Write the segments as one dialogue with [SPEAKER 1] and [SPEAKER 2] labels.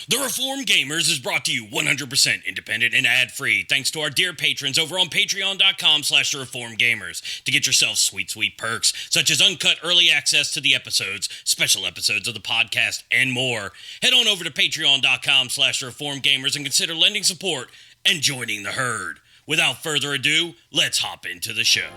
[SPEAKER 1] The Reformed Gamers is brought to you 100% independent and ad-free thanks to our dear patrons over on patreon.com/reformedgamers to get yourself sweet, sweet perks such as uncut early access to the episodes, special episodes of the podcast, and more. Head on over to patreon.com/reformedgamers and consider lending support and joining the herd. Without further ado, let's hop into the show.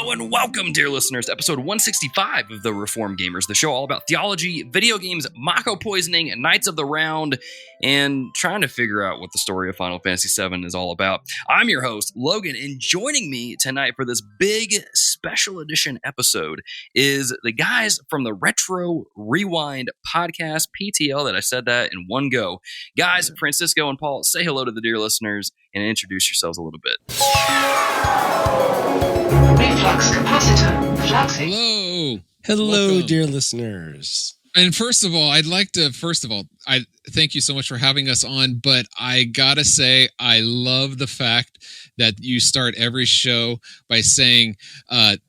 [SPEAKER 1] And welcome, dear listeners, to episode 165 of The Reformed Gamers, the show all about theology, video games, Mako poisoning, Knights of the Round, and trying to figure out what the story of Final Fantasy VII is all about. I'm your host, Logan, and joining me tonight for this big special edition episode is the guys from the Retro Rewind podcast, PTL, that I said that in one go. Guys, Francisco and Paul, say hello to the dear listeners and introduce yourselves a little bit.
[SPEAKER 2] Reflux capacitor fluxing.
[SPEAKER 3] Hello,
[SPEAKER 4] Welcome.
[SPEAKER 3] dear listeners.
[SPEAKER 4] And first of all, I thank you so much for having us on, but I gotta say, I love the fact that you start every show by saying that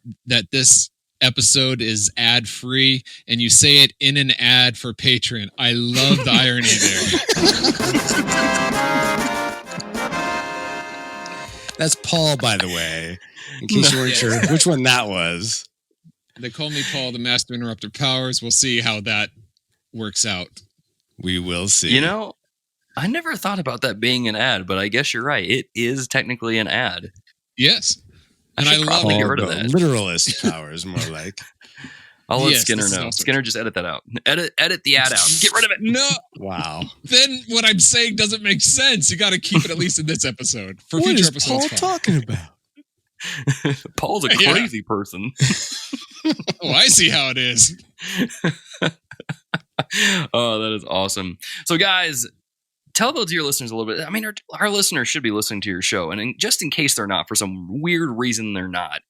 [SPEAKER 4] this episode is ad-free, and you say it in an ad for Patreon. I love the irony there.
[SPEAKER 3] That's Paul, by the way, in case you weren't sure which one that was.
[SPEAKER 4] They call me Paul, the Master Interrupter Powers. We'll see how that works out.
[SPEAKER 3] We will see.
[SPEAKER 1] You know, I never thought about that being an ad, but I guess you're right. It is technically an ad.
[SPEAKER 4] Yes.
[SPEAKER 1] And I love
[SPEAKER 3] Paul,
[SPEAKER 1] get rid of that.
[SPEAKER 3] Literalist powers, more like.
[SPEAKER 1] I'll let
[SPEAKER 4] Yes,
[SPEAKER 1] Skinner
[SPEAKER 4] this is
[SPEAKER 1] know.
[SPEAKER 4] awesome.
[SPEAKER 1] Skinner, just edit that out. Edit the ad out. Get rid of it.
[SPEAKER 4] No.
[SPEAKER 3] Wow.
[SPEAKER 4] Then what I'm saying doesn't make sense. You got to keep it at least in this episode. For
[SPEAKER 3] What
[SPEAKER 4] future
[SPEAKER 3] is
[SPEAKER 4] episodes,
[SPEAKER 3] Paul talking about?
[SPEAKER 1] Paul's a crazy person.
[SPEAKER 4] Oh, I see how it is.
[SPEAKER 1] Oh, that is awesome. So, guys, tell those to your listeners a little bit. I mean, our listeners should be listening to your show. And just in case they're not, for some weird reason they're not,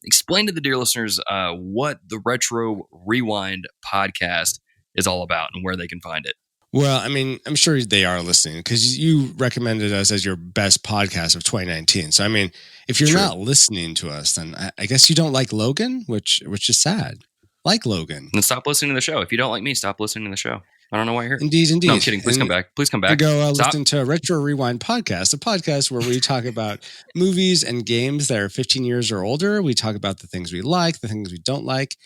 [SPEAKER 1] explain to the dear listeners what the Retro Rewind podcast is all about and where they can find it.
[SPEAKER 3] Well, I mean, I'm sure they are listening because you recommended us as your best podcast of 2019. So, I mean, if you're not listening to us, then I guess you don't like Logan, which is sad. Like Logan.
[SPEAKER 1] Then stop listening to the show. If you don't like me, stop listening to the show. I don't know why you're here.
[SPEAKER 3] Indeed.
[SPEAKER 1] No, I'm kidding. Please come back. Please come back.
[SPEAKER 3] Go listen to Retro Rewind podcast, a podcast where we talk about movies and games that are 15 years or older. We talk about the things we like, the things we don't like,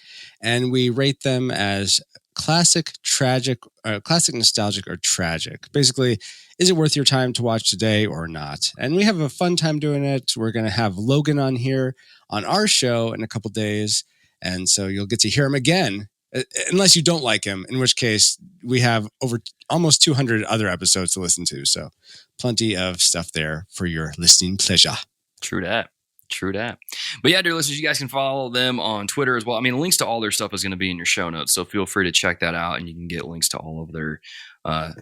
[SPEAKER 3] and we rate them as classic, nostalgic, or tragic. Basically, is it worth your time to watch today or not? And we have a fun time doing it. We're going to have Logan on here on our show in a couple days, and so you'll get to hear him again. Unless you don't like him, in which case we have over almost 200 other episodes to listen to. So plenty of stuff there for your listening pleasure.
[SPEAKER 1] True that. But yeah, dear listeners, you guys can follow them on Twitter as well. I mean, links to all their stuff is going to be in your show notes. So feel free to check that out and you can get links to all of their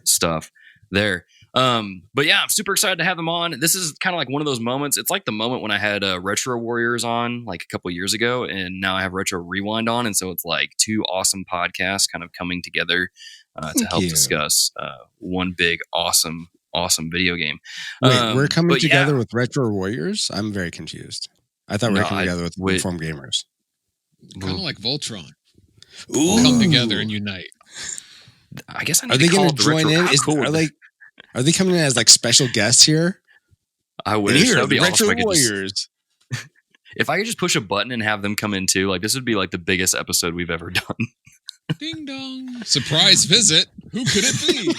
[SPEAKER 1] stuff there. But yeah, I'm super excited to have them on. This is kind of like one of those moments. It's like the moment when I had Retro Warriors on like a couple years ago, and now I have Retro Rewind on. And so it's like two awesome podcasts kind of coming together to help discuss one big, awesome video game.
[SPEAKER 3] Wait, we're coming together with Retro Warriors? I'm very confused. I thought we were coming together with Reformed Gamers.
[SPEAKER 4] Kind of like Voltron.
[SPEAKER 3] Ooh.
[SPEAKER 4] Come together and unite.
[SPEAKER 1] I guess I
[SPEAKER 3] are they going to join in? Are they coming in as like special guests here?
[SPEAKER 1] I wish. That would be
[SPEAKER 3] Retro
[SPEAKER 1] awesome.
[SPEAKER 3] Warriors.
[SPEAKER 1] If I could just push a button and have them come in too, like this would be like the biggest episode we've ever done.
[SPEAKER 4] Ding dong. Surprise visit. Who could it be?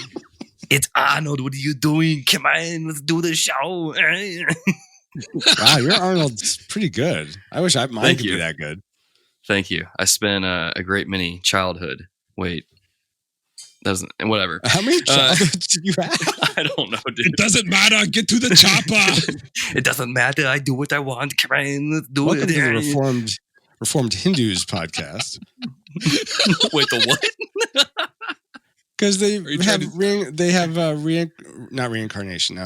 [SPEAKER 1] It's Arnold. What are you doing? Come on, let's do the show.
[SPEAKER 3] Wow, your Arnold's pretty good. I wish mine could be that good.
[SPEAKER 1] Thank you. I spent a great many childhood. Wait. Doesn't whatever.
[SPEAKER 3] How many childhoods do you have?
[SPEAKER 1] I don't know, dude.
[SPEAKER 4] It doesn't matter. Get to the chopper.
[SPEAKER 1] It doesn't matter. I do what I want. Come on, let's do
[SPEAKER 3] Welcome
[SPEAKER 1] it.
[SPEAKER 3] to the Reformed Hindus podcast.
[SPEAKER 1] Wait, the what?
[SPEAKER 3] Because they
[SPEAKER 4] Are you
[SPEAKER 3] have
[SPEAKER 4] trying
[SPEAKER 3] not reincarnation.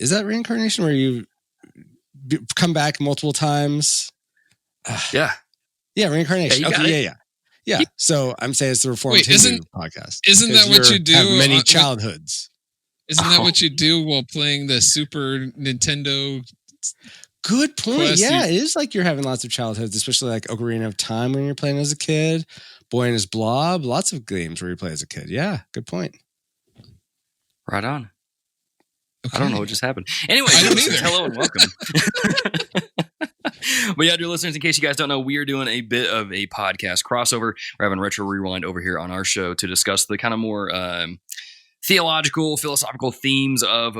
[SPEAKER 3] Is that reincarnation where you come back multiple times?
[SPEAKER 1] Yeah.
[SPEAKER 3] Yeah, reincarnation.
[SPEAKER 1] Yeah, you got
[SPEAKER 3] okay,
[SPEAKER 1] it.
[SPEAKER 3] yeah. So I'm saying it's the Reformed
[SPEAKER 4] Wait,
[SPEAKER 3] Hindu podcast.
[SPEAKER 4] isn't that what you do?
[SPEAKER 3] Have many childhoods.
[SPEAKER 4] Isn't that what you do while playing the Super Nintendo?
[SPEAKER 3] Good point.
[SPEAKER 4] Quest?
[SPEAKER 3] Yeah, it is like you're having lots of childhoods, especially like Ocarina of Time when you're playing as a kid. Boy and His Blob. Lots of games where you play as a kid. Yeah, good point.
[SPEAKER 1] Right on.
[SPEAKER 4] Okay.
[SPEAKER 1] I don't know what just happened. Anyway,
[SPEAKER 4] I don't either.
[SPEAKER 1] hello and welcome. But yeah, dear listeners, in case you guys don't know, we are doing a bit of a podcast crossover. We're having Retro Rewind over here on our show to discuss the kind of more theological, philosophical themes of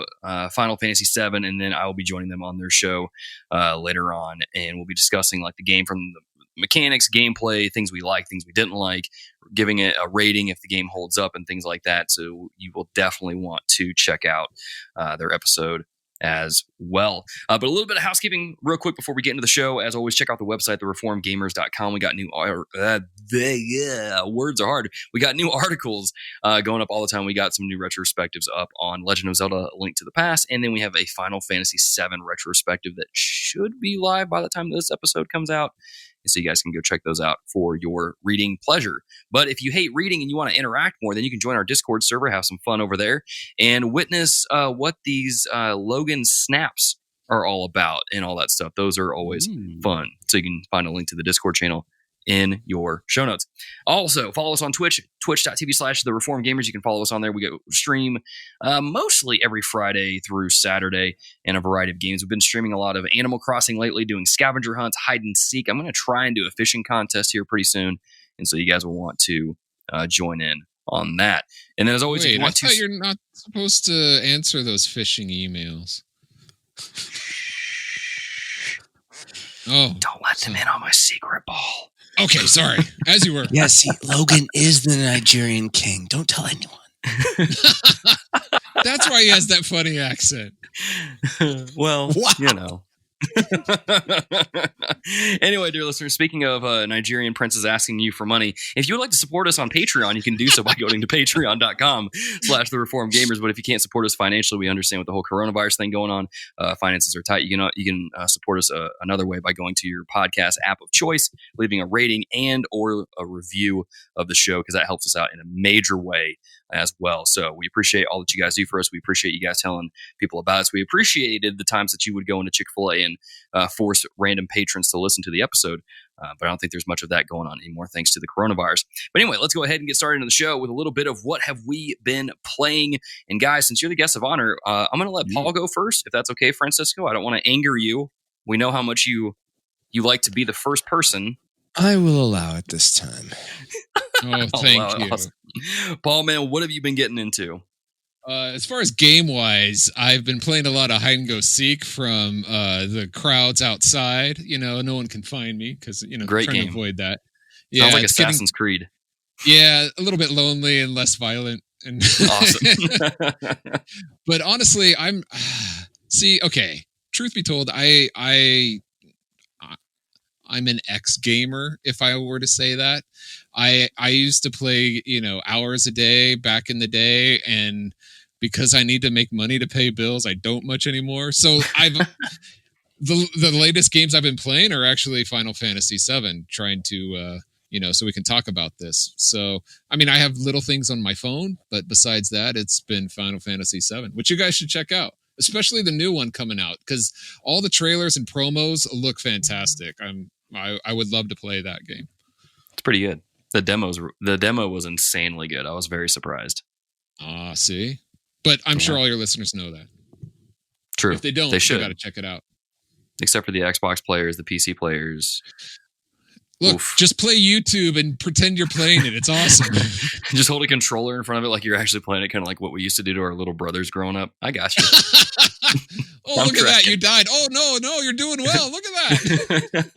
[SPEAKER 1] Final Fantasy VII, and then I will be joining them on their show later on, and we'll be discussing like the game from the mechanics, gameplay, things we like, things we didn't like, giving it a rating if the game holds up and things like that. So you will definitely want to check out their episode as well. But a little bit of housekeeping real quick before we get into the show. As always, check out the website, thereformedgamers.com. We got new words are hard. We got new articles going up all the time. We got some new retrospectives up on Legend of Zelda: A Link to the Past, and then we have a Final Fantasy VII retrospective that should be live by the time this episode comes out. So you guys can go check those out for your reading pleasure. But if you hate reading and you want to interact more, then you can join our Discord server, have some fun over there, and witness what these Logan snaps are all about and all that stuff. Those are always fun. So you can find a link to the Discord channel in your show notes. Also, follow us on Twitch, twitch.tv/thereformedgamers. You can follow us on there. We go stream mostly every Friday through Saturday and a variety of games. We've been streaming a lot of Animal Crossing lately, doing scavenger hunts, hide and seek. I'm going to try and do a fishing contest here pretty soon, and so you guys will want to join in on that. And then as always, if you want
[SPEAKER 4] thought you're not supposed to answer those phishing emails. Oh,
[SPEAKER 1] don't let them in on my secret ball.
[SPEAKER 4] Okay, sorry. As you were.
[SPEAKER 3] Yeah, see, Logan is the Nigerian king. Don't tell anyone.
[SPEAKER 4] That's why he has that funny accent.
[SPEAKER 1] Well,
[SPEAKER 3] Wow.
[SPEAKER 1] you know. Anyway, dear listeners, speaking of Nigerian princes asking you for money, if you would like to support us on Patreon, you can do so by going to patreon.com/thereformedgamers. But if you can't support us financially, we understand with the whole coronavirus thing going on, finances are tight. You can support us another way by going to your podcast app of choice, leaving a rating and or a review of the show, because that helps us out in a major way as well. So we appreciate all that you guys do for us. We appreciate you guys telling people about us. We appreciated the times that you would go into Chick-fil-A and force random patrons to listen to the episode. But I don't think there's much of that going on anymore thanks to the coronavirus. But anyway, let's go ahead and get started into the show with a little bit of what have we been playing. And guys, since you're the guest of honor, I'm going to let Paul go first, if that's okay, Francisco. I don't want to anger you. We know how much you like to be the first person.
[SPEAKER 3] I will allow it this time.
[SPEAKER 4] Oh, thank you.
[SPEAKER 1] Awesome. Paul, man, what have you been getting into?
[SPEAKER 4] As far as game-wise, I've been playing a lot of hide and go seek from the crowds outside. No one can find me because
[SPEAKER 1] Great
[SPEAKER 4] trying
[SPEAKER 1] game.
[SPEAKER 4] to avoid that.
[SPEAKER 1] Sounds like Assassin's Creed.
[SPEAKER 4] Yeah, a little bit lonely and less violent. And
[SPEAKER 1] Awesome.
[SPEAKER 4] But honestly, okay. Truth be told, I'm an ex-gamer, if I were to say that. I used to play, hours a day back in the day, and because I need to make money to pay bills, I don't much anymore. So the latest games I've been playing are actually Final Fantasy VII, trying to so we can talk about this. So I have little things on my phone, but besides that, it's been Final Fantasy VII, which you guys should check out. Especially the new one coming out, because all the trailers and promos look fantastic. I would love to play that game.
[SPEAKER 1] It's pretty good. The demo was insanely good. I was very surprised.
[SPEAKER 4] See? But I'm sure all your listeners know that.
[SPEAKER 1] True.
[SPEAKER 4] If they don't,
[SPEAKER 1] they should.
[SPEAKER 4] Got to check it out.
[SPEAKER 1] Except for the Xbox players, the PC players.
[SPEAKER 4] Look,
[SPEAKER 1] Oof.
[SPEAKER 4] just play YouTube and pretend you're playing it. It's awesome.
[SPEAKER 1] Just hold a controller in front of it like you're actually playing it, kind of like what we used to do to our little brothers growing up. I got you.
[SPEAKER 4] Oh, look at that. You died. Oh, no, you're doing well. Look at that.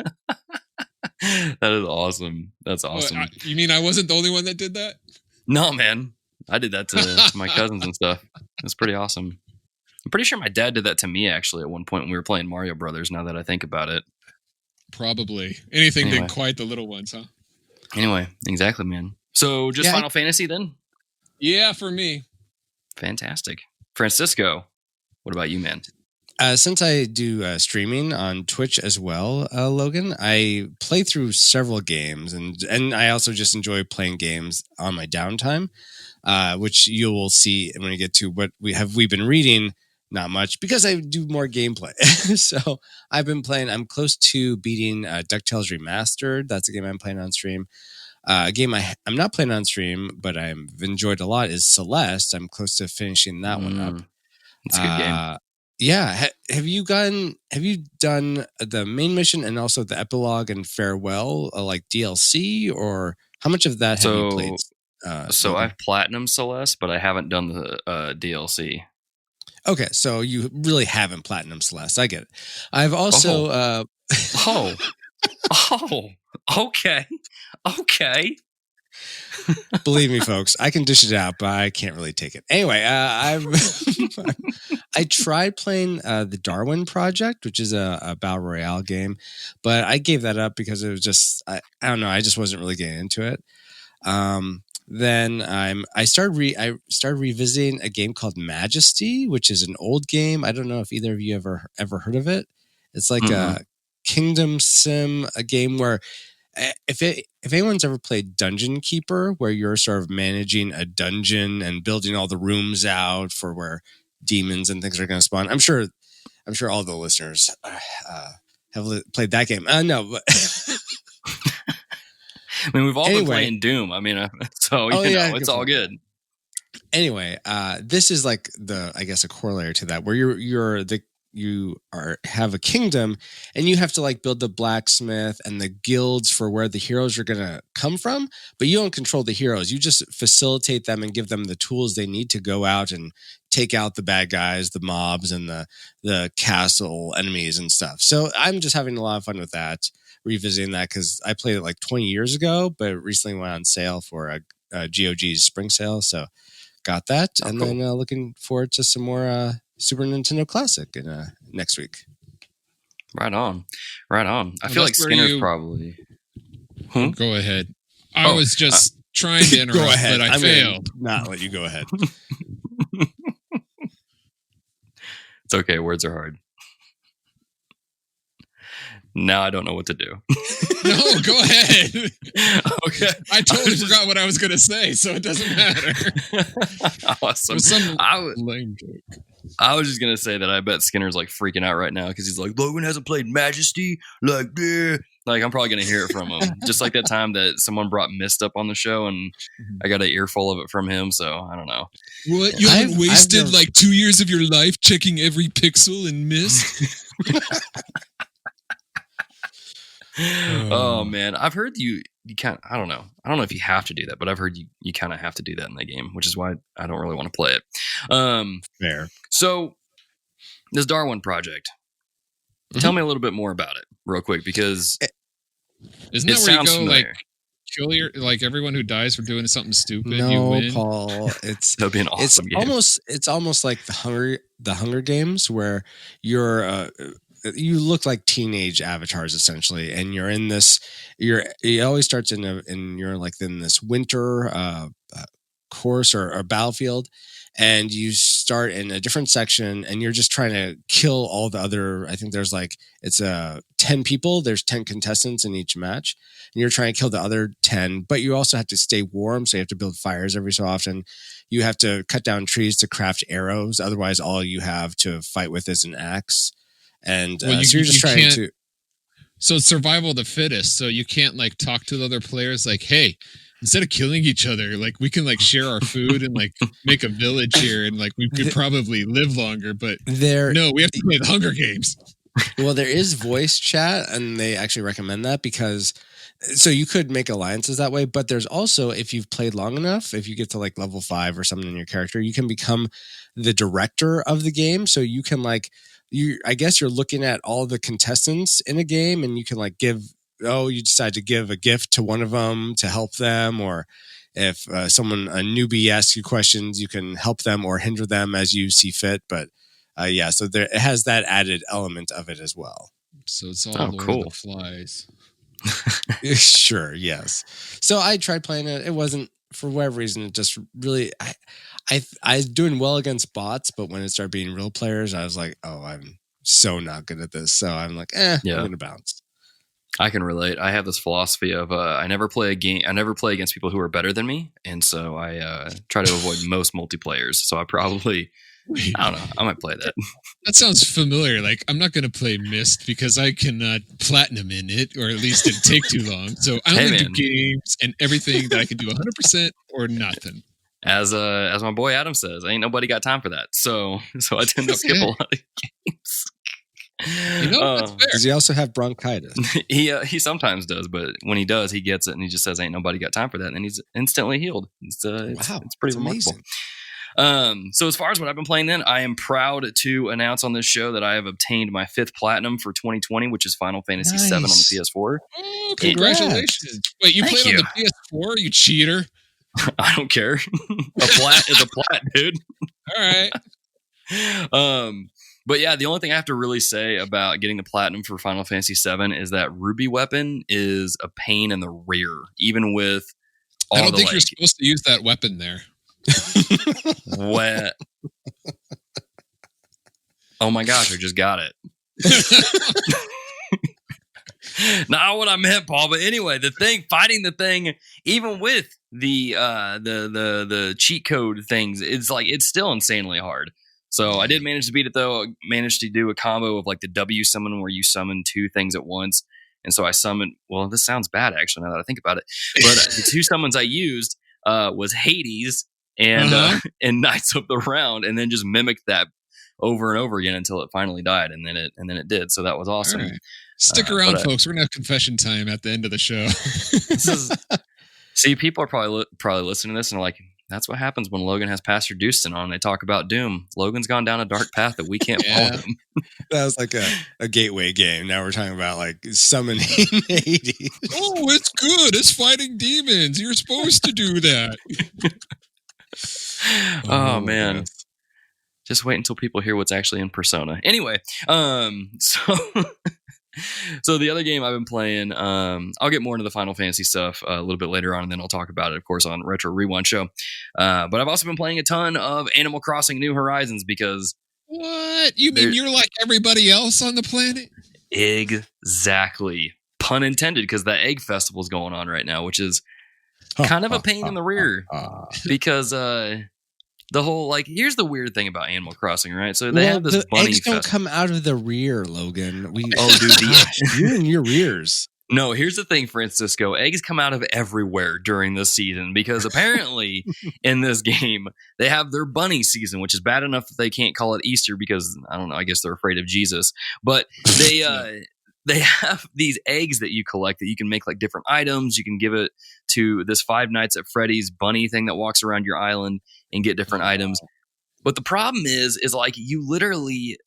[SPEAKER 1] That is awesome. That's awesome.
[SPEAKER 4] You mean I wasn't the only one that did that?
[SPEAKER 1] No, man. I did that to my cousins and stuff. It's pretty awesome. I'm pretty sure my dad did that to me, actually, at one point when we were playing Mario Brothers, now that I think about it.
[SPEAKER 4] Probably. Anything
[SPEAKER 1] Anyway.
[SPEAKER 4] but quite the little ones, huh?
[SPEAKER 1] Anyway, exactly, man. So just
[SPEAKER 3] Yeah,
[SPEAKER 1] Final Fantasy then?
[SPEAKER 4] Yeah, for me.
[SPEAKER 1] Fantastic. Francisco, what about you, man?
[SPEAKER 3] Since I do streaming on Twitch as well, Logan, I play through several games, and I also just enjoy playing games on my downtime, which you will see when we get to what we've been reading. Not much because I do more gameplay. So I've been playing. I'm close to beating Ducktales Remastered. That's a game I'm playing on stream. A game I'm not playing on stream, but I've enjoyed a lot is Celeste. I'm close to finishing that one up.
[SPEAKER 1] It's a good game.
[SPEAKER 3] Yeah. Have you done the main mission and also the epilogue and farewell, like DLC, or how much of that have you played?
[SPEAKER 1] So
[SPEAKER 3] Logan?
[SPEAKER 1] I've platinum Celeste, but I haven't done the DLC.
[SPEAKER 3] Okay, so you really haven't platinum Celeste. I get it. I've also
[SPEAKER 1] Okay.
[SPEAKER 3] Believe me, folks, I can dish it out, but I can't really take it. Anyway, I tried playing the Darwin Project, which is a battle royale game, but I gave that up because it was just I don't know. I just wasn't really getting into it. Then I started revisiting a game called Majesty, which is an old game. I don't know if either of you ever heard of it. It's like a kingdom sim, a game where if anyone's ever played Dungeon Keeper, where you're sort of managing a dungeon and building all the rooms out for where demons and things are going to spawn. I'm sure all the listeners have played that game. No, but
[SPEAKER 1] I mean, we've all been playing Doom. I mean, so it's all good.
[SPEAKER 3] Anyway, this is like I guess a corollary to that, where you have a kingdom and you have to like build the blacksmith and the guilds for where the heroes are going to come from, but you don't control the heroes. You just facilitate them and give them the tools they need to go out and take out the bad guys, the mobs, and the castle enemies and stuff. So I'm just having a lot of fun with that, revisiting that because I played it like 20 years ago, but it recently went on sale for a GOG's spring sale. So got that. And then looking forward to some more Super Nintendo Classic next week.
[SPEAKER 1] Right on. I feel like Skinner's probably...
[SPEAKER 4] Go ahead. I was just trying to interrupt,
[SPEAKER 3] go ahead.
[SPEAKER 4] but I failed.
[SPEAKER 3] Not let you go ahead.
[SPEAKER 1] It's okay. Words are hard. Now I don't know what to do.
[SPEAKER 4] No, go ahead.
[SPEAKER 1] Okay.
[SPEAKER 4] I totally forgot what I was going to say, so it doesn't matter.
[SPEAKER 1] Awesome.
[SPEAKER 4] Lame joke.
[SPEAKER 1] I was just going to say that I bet Skinner's like freaking out right now because he's like, Logan hasn't played Majesty. Like, I'm probably going to hear it from him. Just like that time that someone brought Mist up on the show and I got an earful of it from him. So I don't know.
[SPEAKER 4] What? You haven't wasted like 2 years of your life checking every pixel in Mist?
[SPEAKER 1] Oh man, I've heard you can't. I don't know if you have to do that, but I've heard you kind of have to do that in the game, which is why I don't really want to play it.
[SPEAKER 3] Fair.
[SPEAKER 1] So this Darwin project, tell me a little bit more about it real quick, because
[SPEAKER 4] isn't that where you go familiar. Like kill like everyone who dies for doing something stupid?
[SPEAKER 3] No,
[SPEAKER 4] you win?
[SPEAKER 3] Paul, that'd
[SPEAKER 1] be an awesome game.
[SPEAKER 3] It's almost like the Hunger Games, where you're you look like teenage avatars essentially, and you're in this. It always starts you're like in this winter course or battlefield, and you start in a different section, and you're just trying to kill all the other. I think there's like it's 10 people. There's 10 contestants in each match, and you're trying to kill the other 10. But you also have to stay warm, so you have to build fires every so often. You have to cut down trees to craft arrows. Otherwise, all you have to fight with is an axe. And so you're just trying to.
[SPEAKER 4] So it's survival of the fittest. So you can't like talk to the other players like, hey, instead of killing each other, like we can like share our food and like make a village here, and like we could probably live longer. But no, we have to play the Hunger Games.
[SPEAKER 3] Well, there is voice chat, and they actually recommend that because. So you could make alliances that way, but there's also, if you've played long enough, if you get to like level 5 or something in your character, you can become the director of the game. So you can like. I guess you're looking at all the contestants in a game, and you can like you decide to give a gift to one of them to help them, or if a newbie asks you questions, you can help them or hinder them as you see fit. But so it has that added element of it as well.
[SPEAKER 4] So it's all Lord of the Flies.
[SPEAKER 3] Sure, yes. So I tried playing it. It wasn't, for whatever reason, it just really, I was doing well against bots, but when it started being real players, I was like, oh, I'm so not good at this. So I'm like, I'm going to bounce.
[SPEAKER 1] I can relate. I have this philosophy of I never play against people who are better than me, and so I try to avoid most multiplayers. So I probably, I don't know, I might play that.
[SPEAKER 4] That sounds familiar. Like, I'm not going to play Myst because I cannot platinum in it, or at least it'd take too long. So I only do games and everything that I can do 100% or nothing.
[SPEAKER 1] As my boy Adam says, ain't nobody got time for that. So I tend to skip a lot of games.
[SPEAKER 4] That's fair.
[SPEAKER 3] Does he also have bronchitis?
[SPEAKER 1] He sometimes does, but when he does, he gets it and he just says, "Ain't nobody got time for that," and then he's instantly healed. It's pretty remarkable. Amazing. So as far as what I've been playing, then I am proud to announce on this show that I have obtained my 5th platinum for 2020, which is Final Fantasy VII on the PS4.
[SPEAKER 4] Oh, congratulations! Wait, you played on the PS4? You cheater!
[SPEAKER 1] I don't care. A plat is a plat, dude.
[SPEAKER 4] All right.
[SPEAKER 1] But yeah, the only thing I have to really say about getting the platinum for Final Fantasy VII is that Ruby weapon is a pain in the rear, even with all
[SPEAKER 4] I don't think you're supposed to use that weapon there.
[SPEAKER 1] What? Oh my gosh, I just got it. Not what I meant, Paul, but anyway, fighting the thing, even with the cheat code things, it's still insanely hard. So I did manage to beat it, though. I managed to do a combo of like the W summon where you summon 2 things at once. And so I summoned, well, this sounds bad actually now that I think about it. But the 2 summons I used was Hades and Knights of the Round, and then just mimicked that over and over again until it finally died, and then it did. So that was awesome.
[SPEAKER 4] Right. Stick around, folks. We're gonna have confession time at the end of the show.
[SPEAKER 1] See, people are probably listening to this and are like, that's what happens when Logan has Pastor Dustin on. They talk about Doom. Logan's gone down a dark path that we can't follow him.
[SPEAKER 3] That was like a gateway game. Now we're talking about like summoning Hades.
[SPEAKER 4] Oh, it's good. It's fighting demons. You're supposed to do that.
[SPEAKER 1] Oh man. Just wait until people hear what's actually in Persona. Anyway, so the other game I've been playing, I'll get more into the Final Fantasy stuff a little bit later on, and then I'll talk about it, of course, on Retro Rewind Show. But I've also been playing a ton of Animal Crossing New Horizons because...
[SPEAKER 4] What? You mean you're like everybody else on the planet?
[SPEAKER 1] Exactly. Pun intended, because the Egg Festival is going on right now, which is kind of a pain in the rear. Because... the whole, like, here's the weird thing about Animal Crossing, right? So they have this bunny
[SPEAKER 3] eggs don't come out of the rear, Logan.
[SPEAKER 1] Dude,
[SPEAKER 3] you're in your rears.
[SPEAKER 1] No, here's the thing, Francisco. Eggs come out of everywhere during this season because apparently in this game, they have their bunny season, which is bad enough that they can't call it Easter because, I don't know, I guess they're afraid of Jesus. But they have these eggs that you collect that you can make like different items. You can give it to this Five Nights at Freddy's bunny thing that walks around your island and get different items. But the problem is like you literally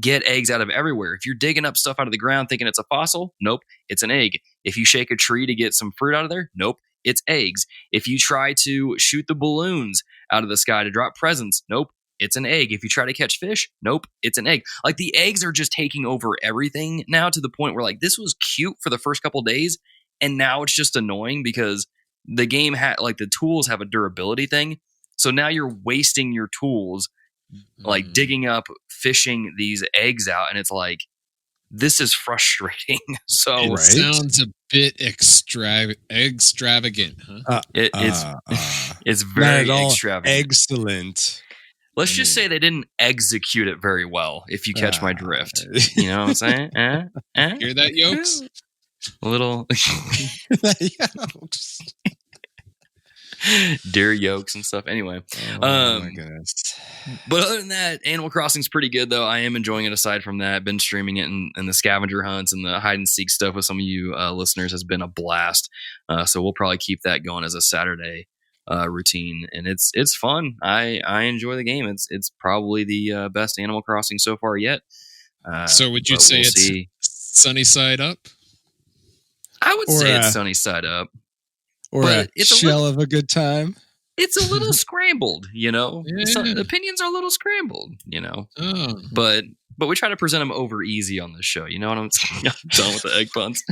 [SPEAKER 1] get eggs out of everywhere. If you're digging up stuff out of the ground thinking it's a fossil, nope, it's an egg. If you shake a tree to get some fruit out of there, nope, it's eggs. If you try to shoot the balloons out of the sky to drop presents, nope, it's an egg. If you try to catch fish, nope, it's an egg. Like the eggs are just taking over everything now to the point where like this was cute for the first couple days and now it's just annoying because the game had like the tools have a durability thing. So now you're wasting your tools like digging up, fishing these eggs out, and it's like this is frustrating. So
[SPEAKER 4] it sounds a bit extravagant, huh?
[SPEAKER 1] It's very extravagant.
[SPEAKER 3] Excellent.
[SPEAKER 1] Let's just say they didn't execute it very well, if you catch my drift. You know what I'm saying?
[SPEAKER 4] Hear that, Yokes?
[SPEAKER 1] A little deer yolks and stuff. Anyway,
[SPEAKER 3] my goodness.
[SPEAKER 1] But other than that, Animal Crossing's pretty good, though. I am enjoying it aside from that. Been streaming it, and the scavenger hunts and the hide and seek stuff with some of you listeners has been a blast. So we'll probably keep that going as a Saturday routine, and it's fun. I enjoy the game. It's probably the best Animal Crossing so far yet.
[SPEAKER 4] So would you say it's sunny side up?
[SPEAKER 1] I would say it's sunny side up.
[SPEAKER 3] Or
[SPEAKER 1] but
[SPEAKER 3] it's a shell of a good time.
[SPEAKER 1] It's a little scrambled, you know.
[SPEAKER 4] Yeah.
[SPEAKER 1] Some opinions are a little scrambled, you know.
[SPEAKER 4] Oh.
[SPEAKER 1] But but we try to present them over easy on the show. You know what I'm saying? I'm done with the egg puns.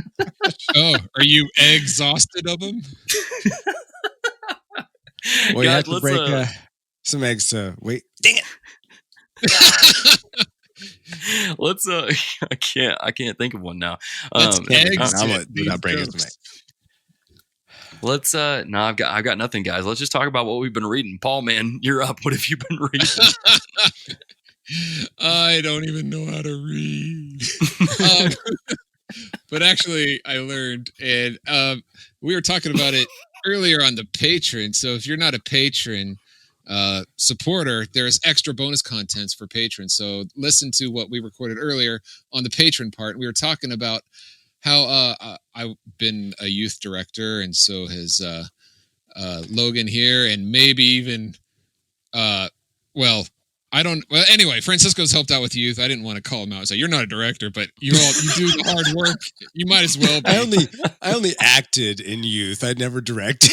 [SPEAKER 4] Oh, are you exhausted of them?
[SPEAKER 3] Well, you
[SPEAKER 1] Guys,
[SPEAKER 3] have to
[SPEAKER 1] let's,
[SPEAKER 3] break some eggs. So wait, dang it!
[SPEAKER 1] Let's I can't think of one now.
[SPEAKER 4] Let's
[SPEAKER 3] I'm
[SPEAKER 4] exit
[SPEAKER 3] without breaking
[SPEAKER 4] these
[SPEAKER 3] some eggs.
[SPEAKER 1] Let's no, I've got nothing, guys. Let's just talk about what we've been reading. Paul, man, you're up. What have you been reading?
[SPEAKER 4] I don't even know how to read. But actually, I learned, and we were talking about it earlier on the Patreon. So if you're not a patron supporter, there's extra bonus contents for patrons. So listen to what we recorded earlier on the patron part. We were talking about how I've been a youth director, and so has Logan here, and maybe even anyway, Francisco's helped out with youth. I didn't want to call him out. So you're not a director, but you do the hard work. You might as well be.
[SPEAKER 3] I only acted in youth. I never directed.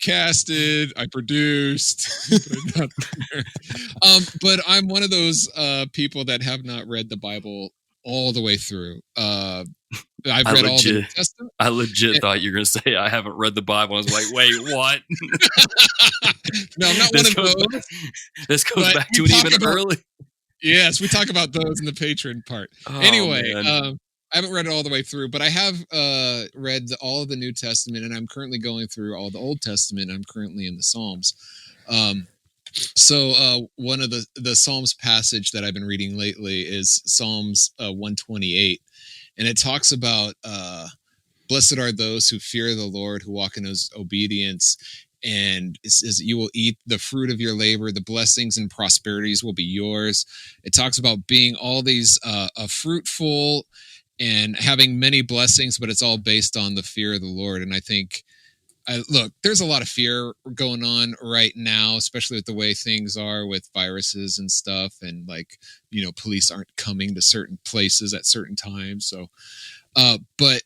[SPEAKER 4] Casted, I produced, but I'm one of those people that have not read the Bible all the way through. I've read all the New Testament.
[SPEAKER 1] I legit thought you were going to say I haven't read the Bible. I was like, wait, what?
[SPEAKER 4] No, I'm not one of those.
[SPEAKER 1] This goes back to an even early.
[SPEAKER 4] Yes, we talk about those in the patron part.
[SPEAKER 1] Oh,
[SPEAKER 4] anyway, I haven't read it all the way through, but I have read all of the New Testament, and I'm currently going through all the Old Testament. I'm currently in the Psalms. So one of the Psalms passage that I've been reading lately is Psalms 128, and it talks about blessed are those who fear the Lord, who walk in his obedience, and it says you will eat the fruit of your labor, the blessings and prosperities will be yours. It talks about being all these fruitful and having many blessings, but it's all based on the fear of the Lord. And I think, look, there's a lot of fear going on right now, especially with the way things are with viruses and stuff. And police aren't coming to certain places at certain times. So, but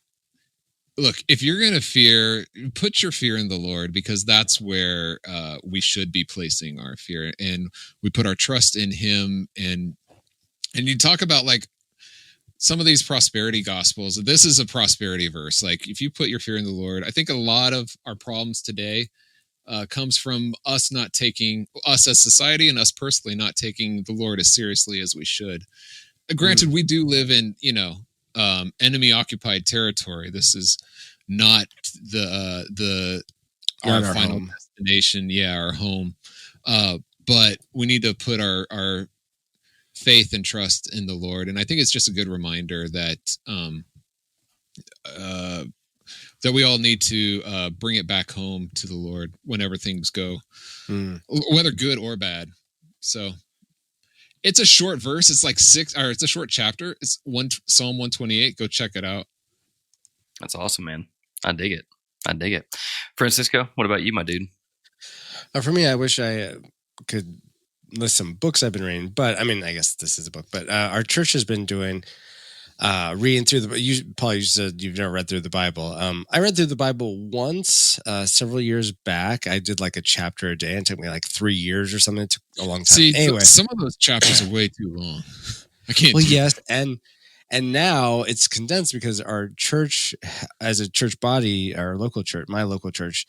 [SPEAKER 4] look, if you're going to fear, put your fear in the Lord, because that's where we should be placing our fear. And we put our trust in him. And you talk about some of these prosperity gospels. This is a prosperity verse. If you put your fear in the Lord, I think a lot of our problems today comes from us as society and us personally not taking the Lord as seriously as we should. Granted, we do live in, enemy occupied territory. This is not our final destination. Yeah, our home. But we need to put our faith and trust in the Lord. And I think it's just a good reminder that that we all need to bring it back home to the Lord whenever things go, whether good or bad. So it's a short verse. It's it's a short chapter. It's Psalm 128. Go check it out.
[SPEAKER 1] That's awesome, man. I dig it. Francisco, what about you, my dude?
[SPEAKER 3] For me, I wish I could list some books I've been reading, but I mean, I guess this is a book, but our church has been doing reading through Paul, you said you've never read through the Bible. I read through the Bible once several years back. I did a chapter a day, and it took me 3 years or something. It took a long time.
[SPEAKER 4] See,
[SPEAKER 3] anyway,
[SPEAKER 4] some of those chapters are way too long. I can't.
[SPEAKER 3] Well, yes, and now it's condensed because our church, as a church body, our local church, my local church,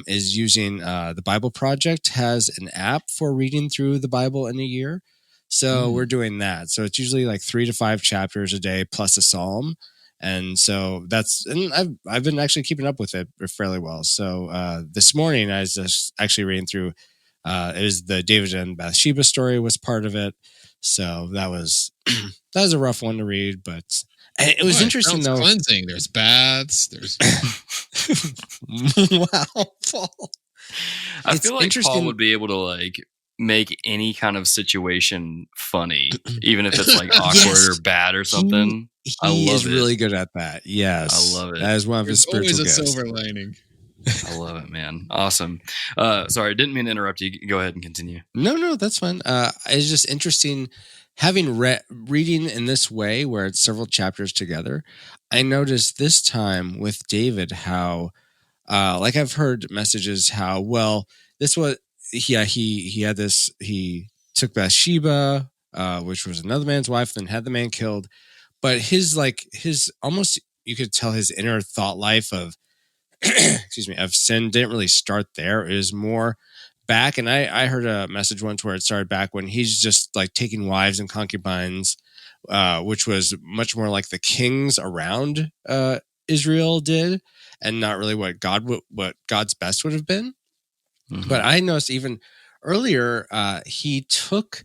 [SPEAKER 3] is using the Bible Project has an app for reading through the Bible in a year. So we're doing that. So it's usually 3 to 5 chapters a day plus a psalm. And so I've been actually keeping up with it fairly well. So this morning I was just actually reading through, it was the David and Bathsheba story was part of it. So that was a rough one to read, but it was interesting though.
[SPEAKER 4] Cleansing. There's baths. There's
[SPEAKER 3] wow, Paul.
[SPEAKER 1] I feel like Paul would be able to make any kind of situation funny, even if it's awkward or bad or something.
[SPEAKER 3] He is really good at that. Yes,
[SPEAKER 1] I love it.
[SPEAKER 3] That is one of his spiritual gifts.
[SPEAKER 4] Always a silver lining.
[SPEAKER 1] I love it, man. Awesome. Sorry, I didn't mean to interrupt you. Go ahead and continue.
[SPEAKER 3] No, that's fine. It's just interesting having reading in this way where it's several chapters together. I noticed this time with David how, I've heard messages how, well, this was, he had this, he took Bathsheba, which was another man's wife, then had the man killed. But his almost, you could tell his inner thought life of, excuse me, of sin didn't really start there. It was more back. And I heard a message once where it started back when he's just like taking wives and concubines, which was much more like the kings around Israel did, and not really what God's best would have been. Mm-hmm. But I noticed even earlier, he took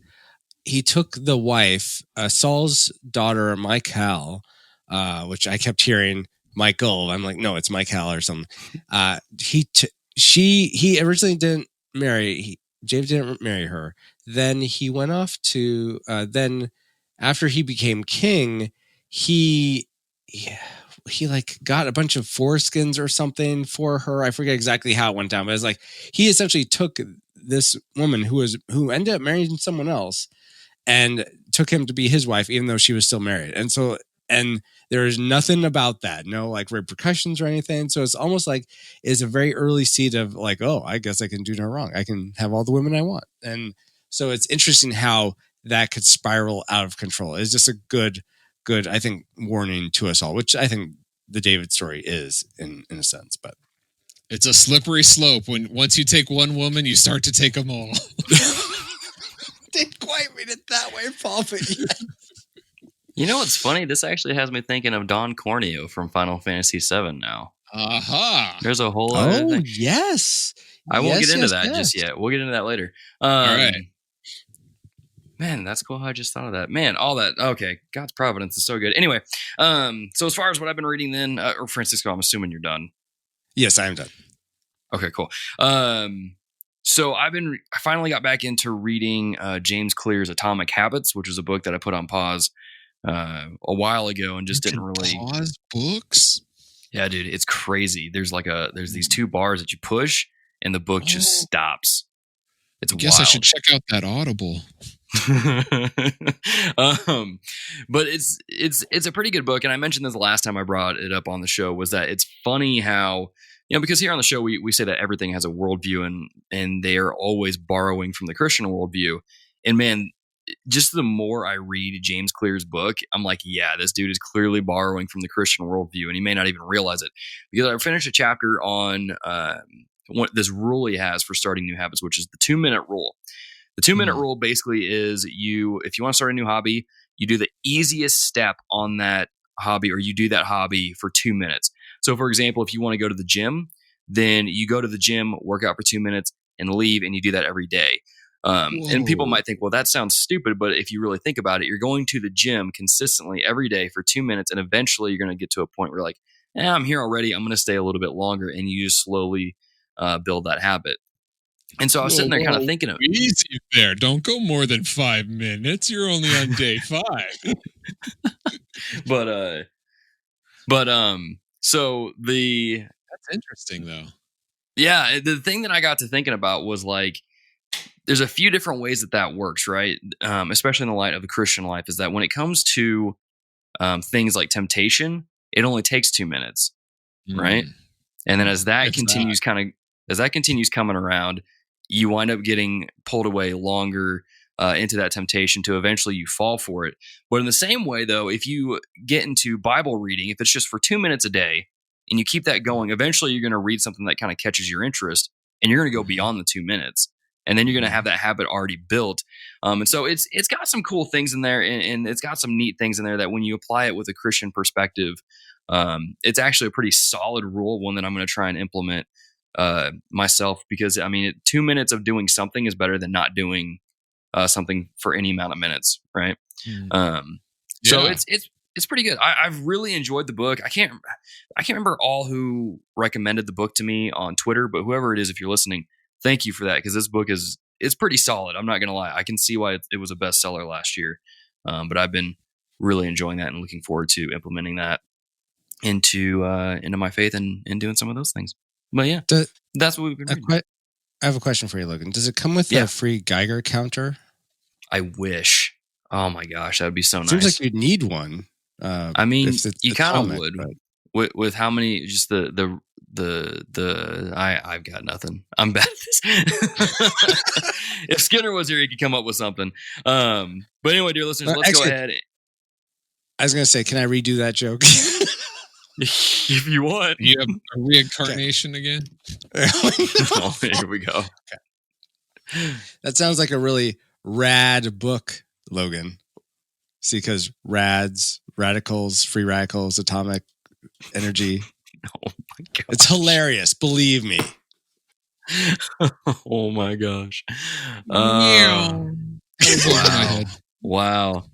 [SPEAKER 3] the wife, Saul's daughter, Michal, which I kept hearing Michael. I'm like, no, it's Michal or something. He originally didn't marry. James didn't marry her. Then he went off to. Then after he became king, he like got a bunch of foreskins or something for her. I forget exactly how it went down, but it's like he essentially took this woman who ended up marrying someone else and took him to be his wife, even though she was still married. And there is nothing about that, no like repercussions or anything. So it's almost like it's a very early seed of like, oh, I guess I can do no wrong. I can have all the women I want. And so it's interesting how that could spiral out of control. It's just a good, I think, warning to us all, which I think the David story is in a sense, but
[SPEAKER 4] it's a slippery slope. Once you take one woman, you start to take them all.
[SPEAKER 3] Didn't quite read it that way, Paul, but yes.
[SPEAKER 1] You know what's funny? This actually has me thinking of Don Corneo from Final Fantasy VII now.
[SPEAKER 4] Aha!
[SPEAKER 1] There's a whole other thing.
[SPEAKER 3] Yes.
[SPEAKER 1] I won't get into that just yet. We'll get into that later.
[SPEAKER 4] All right.
[SPEAKER 1] Man, that's cool how I just thought of that. Man, all that. Okay. God's providence is so good. Anyway, so as far as what I've been reading then, or Francisco, I'm assuming you're done.
[SPEAKER 3] Yes, I am done.
[SPEAKER 1] Okay, cool. So I finally got back into reading James Clear's Atomic Habits, which is a book that I put on pause a while ago and just didn't really
[SPEAKER 4] pause books.
[SPEAKER 1] Yeah, dude, it's crazy. There's these two bars that you push and the book just stops. It's wild. I guess
[SPEAKER 4] I should check out that Audible.
[SPEAKER 1] But it's a pretty good book, and I mentioned this the last time I brought it up on the show, was that it's funny how, because here on the show we say that everything has a worldview, and they are always borrowing from the Christian worldview. And man, just the more I read James Clear's book, I'm like, yeah, this dude is clearly borrowing from the Christian worldview, and he may not even realize it. Because I finished a chapter on what this rule he has for starting new habits, which is the 2-minute rule. The 2-minute rule basically is if you want to start a new hobby, you do the easiest step on that hobby, or you do that hobby for 2 minutes. So for example, if you want to go to the gym, then you go to the gym, work out for 2 minutes and leave, and you do that every day. And people might think, well, that sounds stupid, but if you really think about it, you're going to the gym consistently every day for 2 minutes, and eventually you're going to get to a point where you're like, I'm here already, I'm going to stay a little bit longer, and you just slowly build that habit. And so I was sitting there kind of thinking of
[SPEAKER 4] easy there. Don't go more than 5 minutes. You're only on day 5.
[SPEAKER 1] So
[SPEAKER 4] that's interesting though.
[SPEAKER 1] Yeah, the thing that I got to thinking about was like, there's a few different ways that works, right? Especially in the light of the Christian life, is that when it comes to things like temptation, it only takes 2 minutes, right? And then as that continues coming around, you wind up getting pulled away longer into that temptation to eventually you fall for it. But in the same way, though, if you get into Bible reading, if it's just for 2 minutes a day and you keep that going, eventually you're going to read something that kind of catches your interest, and you're going to go beyond the 2 minutes. And then you're going to have that habit already built. And so it's got some cool things in there, and it's got some neat things in there that when you apply it with a Christian perspective, it's actually a pretty solid rule, one that I'm going to try and implement myself, because 2 minutes of doing something is better than not doing something for any amount of minutes, right? So it's pretty good. I've really enjoyed the book. I can't remember all who recommended the book to me on Twitter, but whoever it is, if you're listening, thank you for that, because this book it's pretty solid. I'm not gonna lie. I can see why it was a bestseller last year, but I've been really enjoying that and looking forward to implementing that into my faith and doing some of those things. But yeah, that's what we've been reading.
[SPEAKER 3] I have a question for you, Logan. Does it come with a free Geiger counter?
[SPEAKER 1] I wish. Oh my gosh, that would be so nice.
[SPEAKER 3] Seems like you'd need one.
[SPEAKER 1] You kind of would, but with how many, just the I've got nothing. I'm bad at this. If Skinner was here, he could come up with something. But anyway, dear listeners, let's go ahead.
[SPEAKER 3] I was going to say, can I redo that joke?
[SPEAKER 1] If you want.
[SPEAKER 4] You have a reincarnation again?
[SPEAKER 1] Oh, here we go.
[SPEAKER 3] Okay. That sounds like a really rad book, Logan. See, because radicals, free radicals, atomic energy.
[SPEAKER 1] Oh my god.
[SPEAKER 3] It's hilarious. Believe me.
[SPEAKER 1] Oh my gosh. Wow.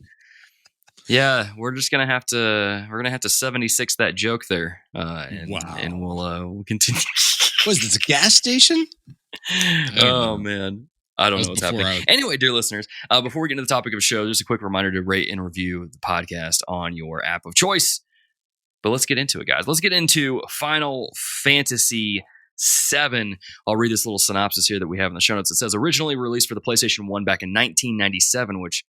[SPEAKER 1] Yeah, we're gonna have to 76 that joke there, and we'll continue.
[SPEAKER 3] Was this a gas station?
[SPEAKER 1] Oh man, I don't know what's happening. Anyway, dear listeners, before we get into the topic of the show, just a quick reminder to rate and review the podcast on your app of choice. But let's get into it, guys. Let's get into Final Fantasy VII. I'll read this little synopsis here that we have in the show notes. It says, originally released for the PlayStation 1 back in 1997, which,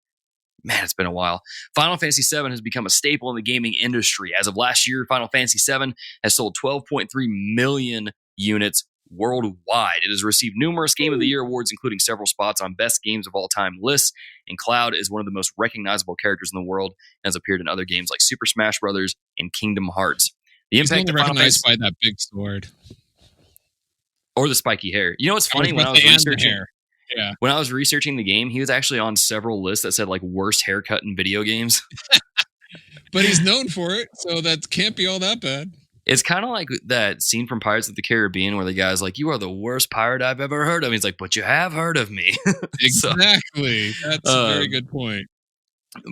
[SPEAKER 1] man, it's been a while. Final Fantasy VII has become a staple in the gaming industry. As of last year, Final Fantasy VII has sold 12.3 million units worldwide. It has received numerous Game of the Year awards, including several spots on Best Games of All Time lists, and Cloud is one of the most recognizable characters in the world and has appeared in other games like Super Smash Bros. And Kingdom Hearts. The impact of
[SPEAKER 4] recognized by that big sword.
[SPEAKER 1] Or the spiky hair. You know what's funny? When I was researching the game, he was actually on several lists that said like worst haircut in video games.
[SPEAKER 4] But he's known for it, so that can't be all that bad.
[SPEAKER 1] It's kind of like that scene from Pirates of the Caribbean where the guy's like, "You are the worst pirate I've ever heard of." He's like, "But you have heard of me."
[SPEAKER 4] Exactly. That's a very good point.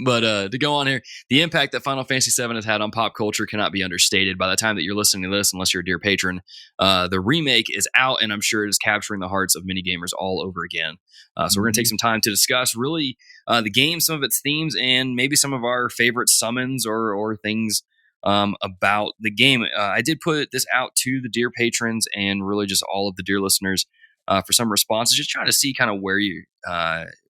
[SPEAKER 1] But to go on here, the impact that Final Fantasy VII has had on pop culture cannot be understated. By the time that you're listening to this, unless you're a dear patron, the remake is out, and I'm sure it is capturing the hearts of many gamers all over again. So we're going to take some time to discuss really the game, some of its themes, and maybe some of our favorite summons or things about the game. I did put this out to the dear patrons and really just all of the dear listeners for some responses, just trying to see kind of where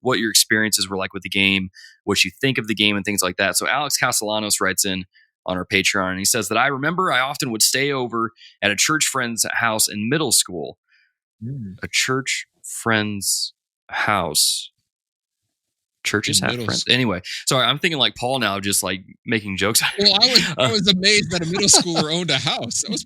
[SPEAKER 1] what your experiences were like with the game, what you think of the game, and things like that. So Alex Castellanos writes in on our Patreon, and he says that I remember I often would stay over at a church friend's house in middle school. A church friend's house. Churches have friends. Anyway, sorry, I'm thinking like Paul now, just like making jokes.
[SPEAKER 4] Well, I was amazed that a middle schooler owned a house. That was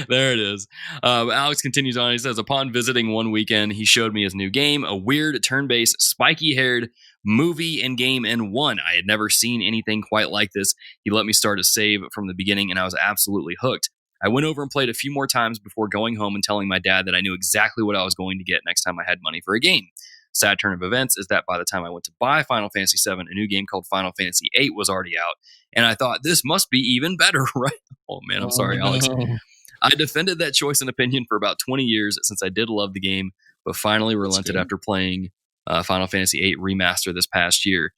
[SPEAKER 1] There it is. Alex continues on. He says, upon visiting one weekend, he showed me his new game, a weird turn-based, spiky-haired movie and game in one. I had never seen anything quite like this. He let me start a save from the beginning, and I was absolutely hooked. I went over and played a few more times before going home and telling my dad that I knew exactly what I was going to get next time I had money for a game. Sad turn of events is that by the time I went to buy Final Fantasy VII, a new game called Final Fantasy VIII was already out, and I thought, this must be even better, right? Oh, man, I'm sorry, Alex. I defended that choice and opinion for about 20 years since I did love the game, but finally relented after playing Final Fantasy VIII Remastered this past year.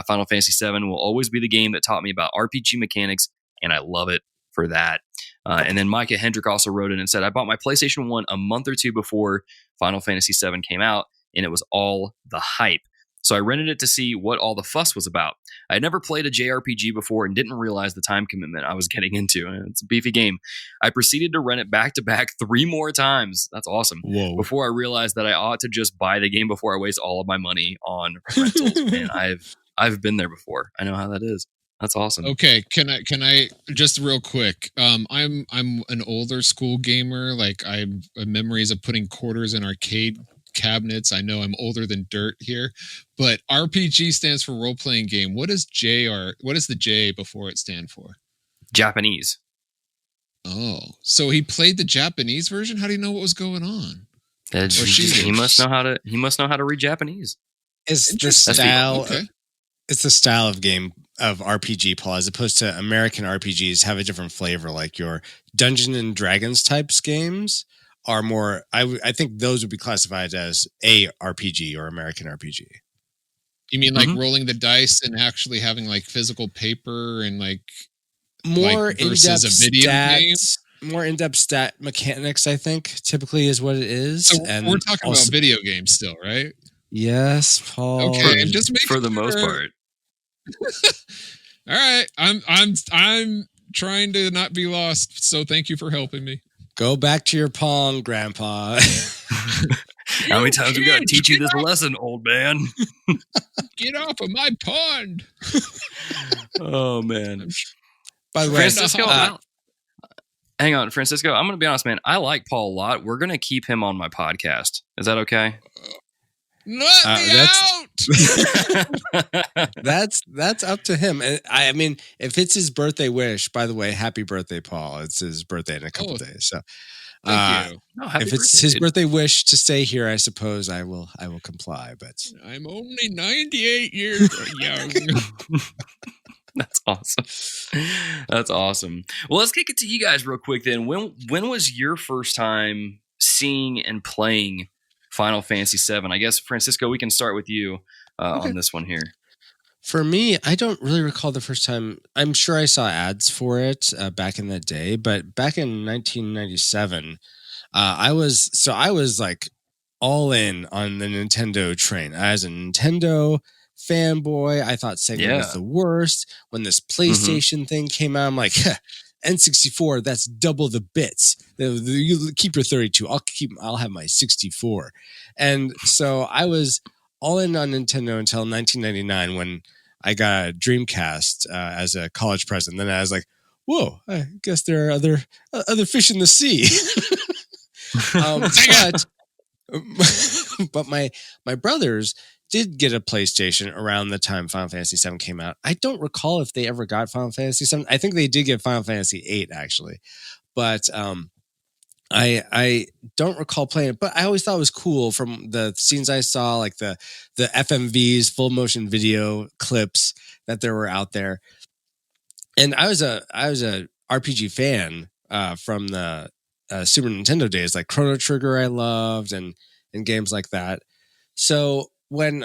[SPEAKER 1] Final Fantasy VII will always be the game that taught me about RPG mechanics, and I love it for that. And then Micah Hendrick also wrote in and said, I bought my PlayStation 1 a month or two before Final Fantasy VII came out, and it was all the hype. So I rented it to see what all the fuss was about. I had never played a JRPG before and didn't realize the time commitment I was getting into. It's a beefy game. I proceeded to rent it back to back 3 more times. That's awesome.
[SPEAKER 3] Whoa.
[SPEAKER 1] Before I realized that I ought to just buy the game before I waste all of my money on rentals. Man, I've been there before. I know how that is. That's awesome.
[SPEAKER 4] Okay, can I just real quick? I'm an older school gamer. Like I have memories of putting quarters in arcade cabinets. I know I'm older than dirt here, but RPG stands for role playing game. What does what does the J before it stand for?
[SPEAKER 1] Japanese.
[SPEAKER 4] Oh, so he played the Japanese version? How do you know what was going on?
[SPEAKER 1] He must know how to read Japanese.
[SPEAKER 3] It's the style. It's the style of game of RPG, Paul, as opposed to American RPGs have a different flavor. Like your Dungeons and Dragons types games are more. I think those would be classified as a RPG or American RPG.
[SPEAKER 4] You mean like rolling the dice and actually having like physical paper and like
[SPEAKER 3] more
[SPEAKER 4] versus
[SPEAKER 3] in-depth
[SPEAKER 4] a video game?
[SPEAKER 3] More in-depth stat mechanics, I think, typically is what it is.
[SPEAKER 4] So we're talking about video games still, right?
[SPEAKER 3] Yes, Paul.
[SPEAKER 4] Okay, and just
[SPEAKER 1] for the most part.
[SPEAKER 4] All right, I'm trying to not be lost. So thank you for helping me.
[SPEAKER 3] Go back to your Pong, Grandpa.
[SPEAKER 1] How many times we got to teach you this lesson, old man?
[SPEAKER 4] Get off of my pond.
[SPEAKER 1] Oh, man.
[SPEAKER 3] By the way,
[SPEAKER 1] Francisco, hang on, Francisco. I'm going to be honest, man. I like Paul a lot. We're going to keep him on my podcast. Is that okay?
[SPEAKER 4] Let me out.
[SPEAKER 3] That's up to him. And I mean, if it's his birthday wish, by the way, happy birthday, Paul. It's his birthday in a couple days. So
[SPEAKER 4] thank you.
[SPEAKER 1] No,
[SPEAKER 3] if it's his birthday wish to stay here, I suppose I will comply. But
[SPEAKER 4] I'm only 98 years young.
[SPEAKER 1] That's awesome. That's awesome. Well, let's kick it to you guys real quick then. When was your first time seeing and playing Final Fantasy VII? I guess, Francisco, we can start with you on this one here.
[SPEAKER 3] For me, I don't really recall the first time. I'm sure I saw ads for it back in that day, but back in 1997, I was like all in on the Nintendo train. I was a Nintendo fanboy. I thought Sega was the worst. When this PlayStation thing came out, I'm like, N64, that's double the bits. You keep your 32. I'll have my 64. And so I was all in on Nintendo until 1999 when I got a Dreamcast as a college present. Then I was like, whoa, I guess there are other fish in the sea. But my brothers did get a PlayStation around the time Final Fantasy VII came out. I don't recall if they ever got Final Fantasy VII. I think they did get Final Fantasy VIII, actually. But I don't recall playing it, but I always thought it was cool from the scenes I saw, like the FMVs, full motion video clips that there were out there. And I was a RPG fan from the Super Nintendo days, like Chrono Trigger I loved and games like that. So when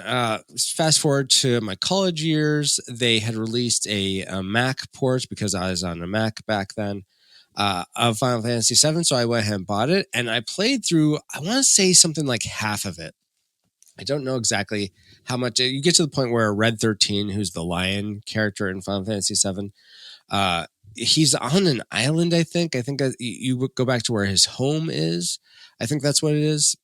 [SPEAKER 3] fast forward to my college years, they had released a Mac port because I was on a Mac back then. Of Final Fantasy VII, so I went ahead and bought it, and I played through, I want to say something like half of it. I don't know exactly how much. You get to the point where Red 13, who's the lion character in Final Fantasy VII, he's on an island, I think. I think you go back to where his home is. I think that's what it is.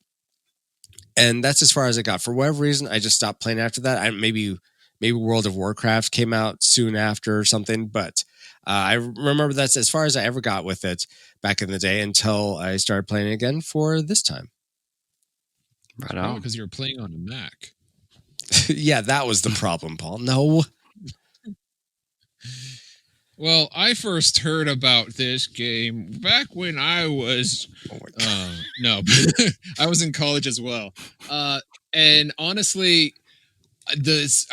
[SPEAKER 3] And that's as far as I got. For whatever reason, I just stopped playing after that. Maybe World of Warcraft came out soon after or something, but I remember that's as far as I ever got with it back in the day until I started playing it again for this time.
[SPEAKER 1] Right on.
[SPEAKER 4] Because you were playing on a Mac.
[SPEAKER 3] Yeah, that was the problem, Paul. No.
[SPEAKER 4] Well, I first heard about this game back when I was I was in college as well. And honestly, this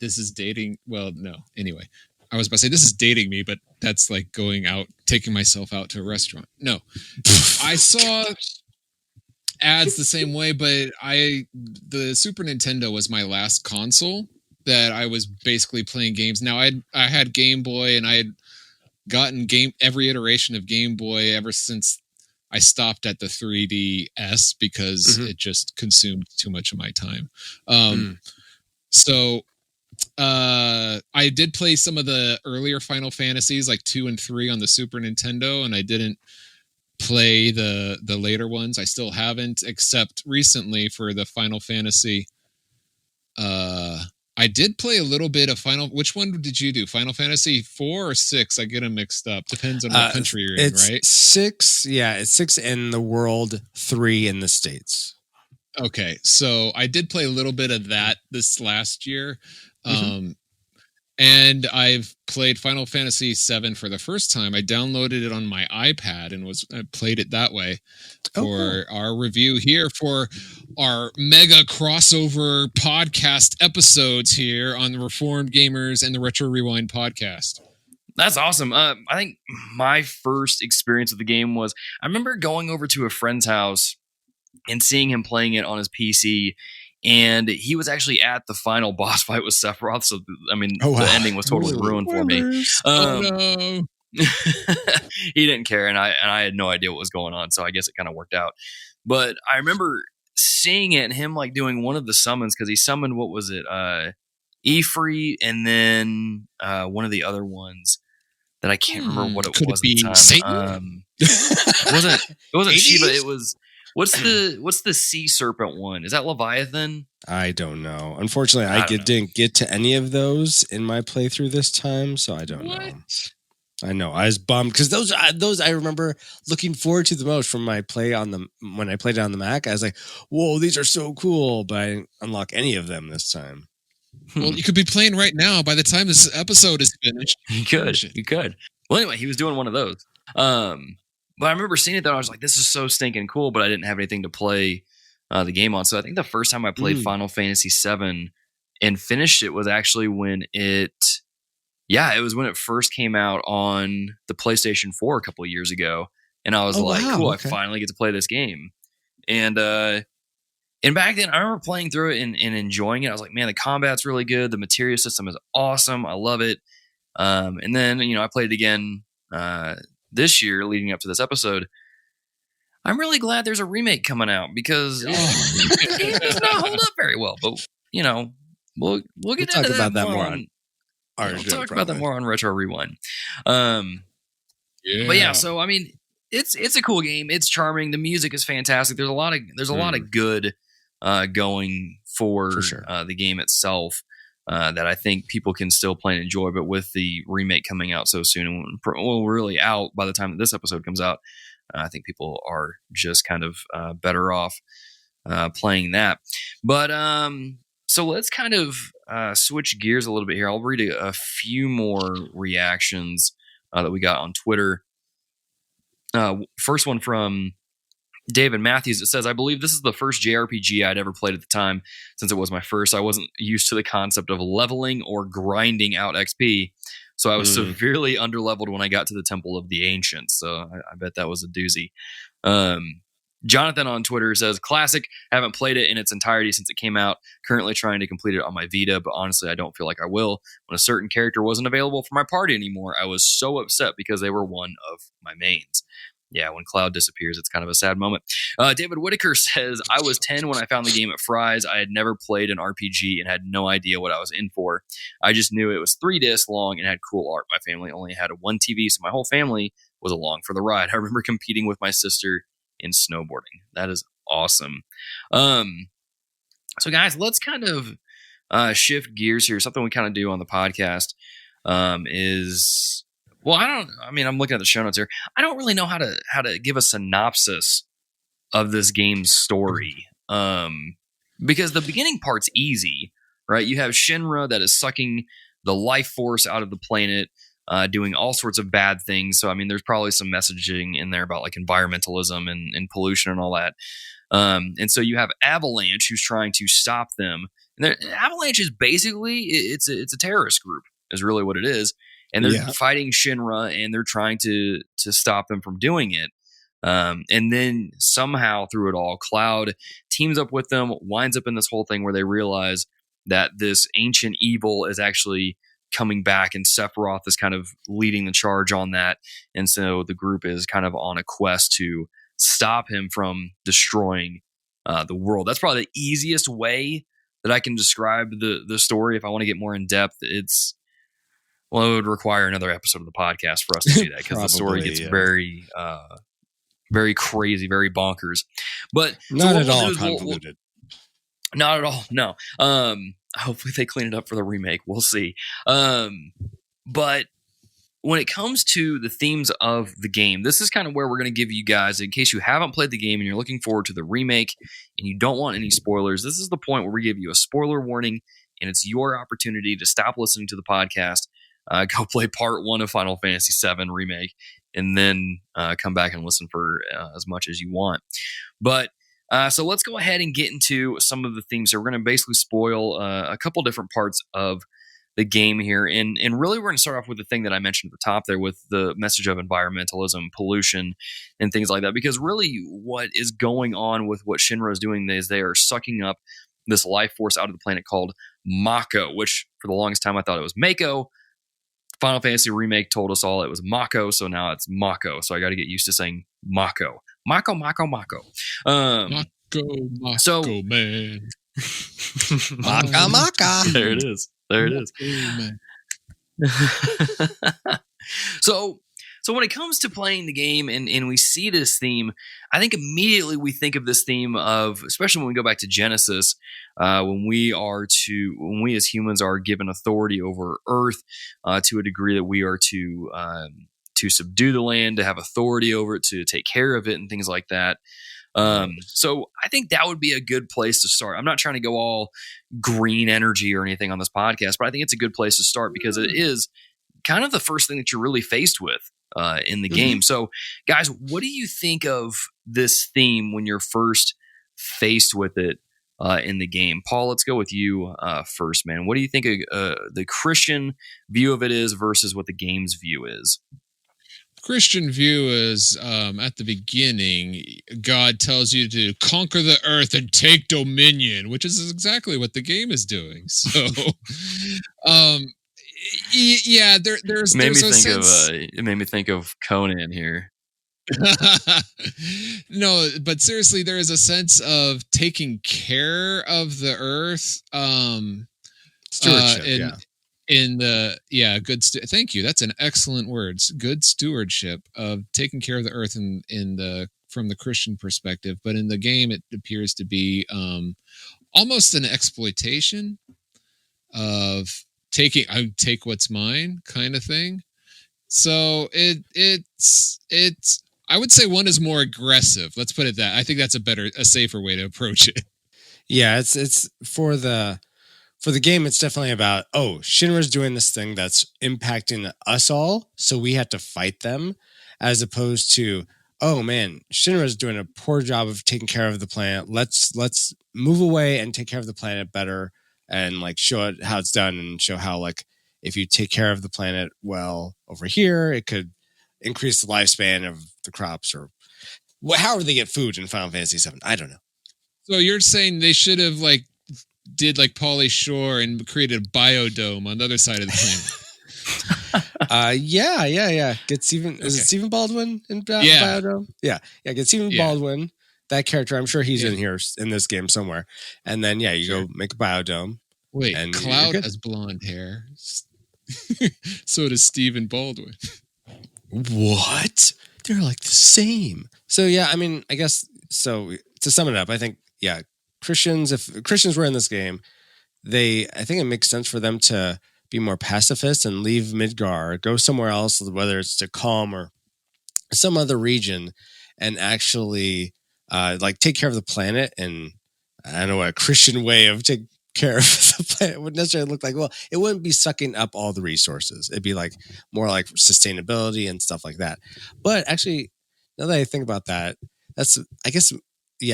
[SPEAKER 4] is dating. Well, no. Anyway, I was about to say this is dating me, but that's like going out, taking myself out to a restaurant. No, I saw ads the same way, but the Super Nintendo was my last console that I was basically playing games. Now I had Game Boy, and I had gotten every iteration of Game Boy ever since I stopped at the 3DS because it just consumed too much of my time. So I did play some of the earlier Final Fantasies, like 2 and 3 on the Super Nintendo, and I didn't play the later ones. I still haven't, except recently for the Final Fantasy. I did play a little bit of which one did you do? Final Fantasy 4 or 6? I get them mixed up. Depends on what country you're in, right?
[SPEAKER 3] 6. Yeah, it's 6 in the world, 3 in the States.
[SPEAKER 4] Okay, so I did play a little bit of that this last year. And I've played Final Fantasy VII for the first time. I downloaded it on my iPad and played it that way for our review here for our mega crossover podcast episodes here on the Reformed Gamers and the Retro Rewind podcast.
[SPEAKER 1] That's awesome. I think my first experience with the game was, I remember going over to a friend's house and seeing him playing it on his PC. And he was actually at the final boss fight with Sephiroth. So, I mean, the ending was totally ruined for me.
[SPEAKER 4] No.
[SPEAKER 1] He didn't care. And I had no idea what was going on. So I guess it kind of worked out. But I remember seeing it and him like doing one of the summons, because he summoned, what was it? Ifrit, and then one of the other ones. that I can't remember what it
[SPEAKER 4] Could
[SPEAKER 1] was
[SPEAKER 4] it be
[SPEAKER 1] at the time.
[SPEAKER 4] Satan?
[SPEAKER 1] It wasn't Shiva.
[SPEAKER 3] Hades?
[SPEAKER 1] It was what's the sea serpent one? Is that Leviathan?
[SPEAKER 3] I don't know. Unfortunately,
[SPEAKER 1] I don't know.
[SPEAKER 3] didn't get to any of those in my playthrough this time, so I don't know. I know. I was bummed because those I remember looking forward to the most from my play when I played it on the Mac. I was like, "Whoa, these are so cool!" But I didn't unlock any of them this time.
[SPEAKER 4] Well, you could be playing right now by the time this episode is finished.
[SPEAKER 1] You could. Well, anyway, he was doing one of those. But I remember seeing it though. I was like, "This is so stinking cool," but I didn't have anything to play the game on. So I think the first time I played Final Fantasy VII and finished it was actually when it was when it first came out on the PlayStation 4 a couple of years ago. And I was cool, okay. I finally get to play this game. And back then I remember playing through it and enjoying it. I was like, man, the combat's really good. The materia system is awesome. I love it. And then, I played it again this year leading up to this episode. I'm really glad there's a remake coming out because it does not hold up very well. But, we'll get
[SPEAKER 3] talk
[SPEAKER 1] into
[SPEAKER 3] about that
[SPEAKER 1] more
[SPEAKER 3] more on our show.
[SPEAKER 1] Talk about that more on Retro Rewind. But yeah, so I mean, it's a cool game. It's charming. The music is fantastic. There's a lot of good going for
[SPEAKER 3] sure.
[SPEAKER 1] The game itself that I think people can still play and enjoy. But with the remake coming out so soon, and we're really out by the time that this episode comes out, I think people are just kind of better off playing that. But so let's kind of switch gears a little bit here. I'll read a few more reactions that we got on Twitter. First one from David Matthews. It says, I believe this is the first JRPG I'd ever played at the time. Since it was my first, I wasn't used to the concept of leveling or grinding out XP. So I was severely underleveled when I got to the Temple of the Ancients. So I bet that was a doozy. Jonathan on Twitter says, classic. Haven't played it in its entirety since it came out. Currently trying to complete it on my Vita, but honestly, I don't feel like I will. When a certain character wasn't available for my party anymore, I was so upset because they were one of my mains. Yeah, when Cloud disappears, it's kind of a sad moment. David Whitaker says, I was 10 when I found the game at Fry's. I had never played an RPG and had no idea what I was in for. I just knew it was 3 discs long and had cool art. My family only had one TV, so my whole family was along for the ride. I remember competing with my sister in snowboarding. That is awesome. So guys, let's kind of shift gears here. Something we kind of do on the podcast is, well, I'm looking at the show notes here. I don't really know how to give a synopsis of this game's story. Because the beginning part's easy, right? You have Shinra that is sucking the life force out of the planet, doing all sorts of bad things. So, I mean, there's probably some messaging in there about like environmentalism and pollution and all that. And so you have Avalanche who's trying to stop them. And Avalanche is basically, it's a terrorist group is really what it is. And they're fighting Shinra and they're trying to stop them from doing it. And then somehow through it all, Cloud teams up with them, winds up in this whole thing where they realize that this ancient evil is actually coming back, and Sephiroth is kind of leading the charge on that. And so the group is kind of on a quest to stop him from destroying the world. That's probably the easiest way that I can describe the story. If I want to get more in depth, it would require another episode of the podcast for us to do that, because the story gets very, very crazy, very bonkers. But
[SPEAKER 3] not at all convoluted.
[SPEAKER 1] Not at all. No. Hopefully they clean it up for the remake. We'll see. But when it comes to the themes of the game, this is kind of where we're going to give you guys, in case you haven't played the game and you're looking forward to the remake and you don't want any spoilers, this is the point where we give you a spoiler warning, and it's your opportunity to stop listening to the podcast, go play part 1 of Final Fantasy VII Remake, and then come back and listen for as much as you want. But so let's go ahead and get into some of the themes here. We're going to basically spoil a couple different parts of the game here. And really, we're going to start off with the thing that I mentioned at the top there, with the message of environmentalism, pollution, and things like that. Because really, what is going on with what Shinra is doing is they are sucking up this life force out of the planet called Mako, which for the longest time I thought it was Mako. Final Fantasy Remake told us all it was Mako, so now it's Mako. So I got to get used to saying Mako. Mako.
[SPEAKER 4] Mako,
[SPEAKER 1] so,
[SPEAKER 4] man.
[SPEAKER 3] Maka.
[SPEAKER 1] There it is.
[SPEAKER 4] Man.
[SPEAKER 1] So when it comes to playing the game and we see this theme, I think immediately we think of this theme of, especially when we go back to Genesis, when we as humans are given authority over Earth to a degree that we are to subdue the land, to have authority over it, to take care of it, and things like that. So I think that would be a good place to start. I'm not trying to go all green energy or anything on this podcast, but I think it's a good place to start because it is kind of the first thing that you're really faced with in the game. So, guys, what do you think of this theme when you're first faced with it in the game? Paul, let's go with you first, man. What do you think the Christian view of it is versus what the game's view is?
[SPEAKER 4] Christian view is at the beginning, God tells you to conquer the earth and take dominion, which is exactly what the game is doing. So, yeah, there's a sense.
[SPEAKER 1] It made me think of Conan here.
[SPEAKER 4] No, but seriously, there is a sense of taking care of the earth.
[SPEAKER 3] Stewardship,
[SPEAKER 4] thank you. That's an excellent word. Good stewardship of taking care of the earth from the Christian perspective. But in the game, it appears to be almost an exploitation of take what's mine kind of thing. So it's I would say one is more aggressive. Let's put it that. I think that's a safer way to approach it.
[SPEAKER 3] Yeah, it's for the game, it's definitely about, Shinra's doing this thing that's impacting us all, so we have to fight them, as opposed to, oh man, Shinra's doing a poor job of taking care of the planet. Let's move away and take care of the planet better, and like show it how it's done, and show how like if you take care of the planet well over here, it could increase the lifespan of the crops, or however they get food in Final Fantasy VII. I don't know.
[SPEAKER 4] So you're saying they should have did like Pauly Shore and created a biodome on the other side of the planet?
[SPEAKER 3] Yeah. Is it Stephen Baldwin in Biodome? Yeah. Get Stephen Baldwin, that character. I'm sure he's in here in this game somewhere. And then go make a biodome.
[SPEAKER 4] Wait, and Cloud has blonde hair. So does Stephen Baldwin.
[SPEAKER 3] What? They're like the same. So yeah, I mean, I guess so. To sum it up, I think Christians, if Christians were in this game, I think it makes sense for them to be more pacifist and leave Midgar, go somewhere else, whether it's to Calm or some other region, and actually take care of the planet. And I don't know what a Christian way of taking care of the planet would necessarily look like. Well, it wouldn't be sucking up all the resources. It'd be more like sustainability and stuff like that. But actually, now that I think about that, that's, I guess,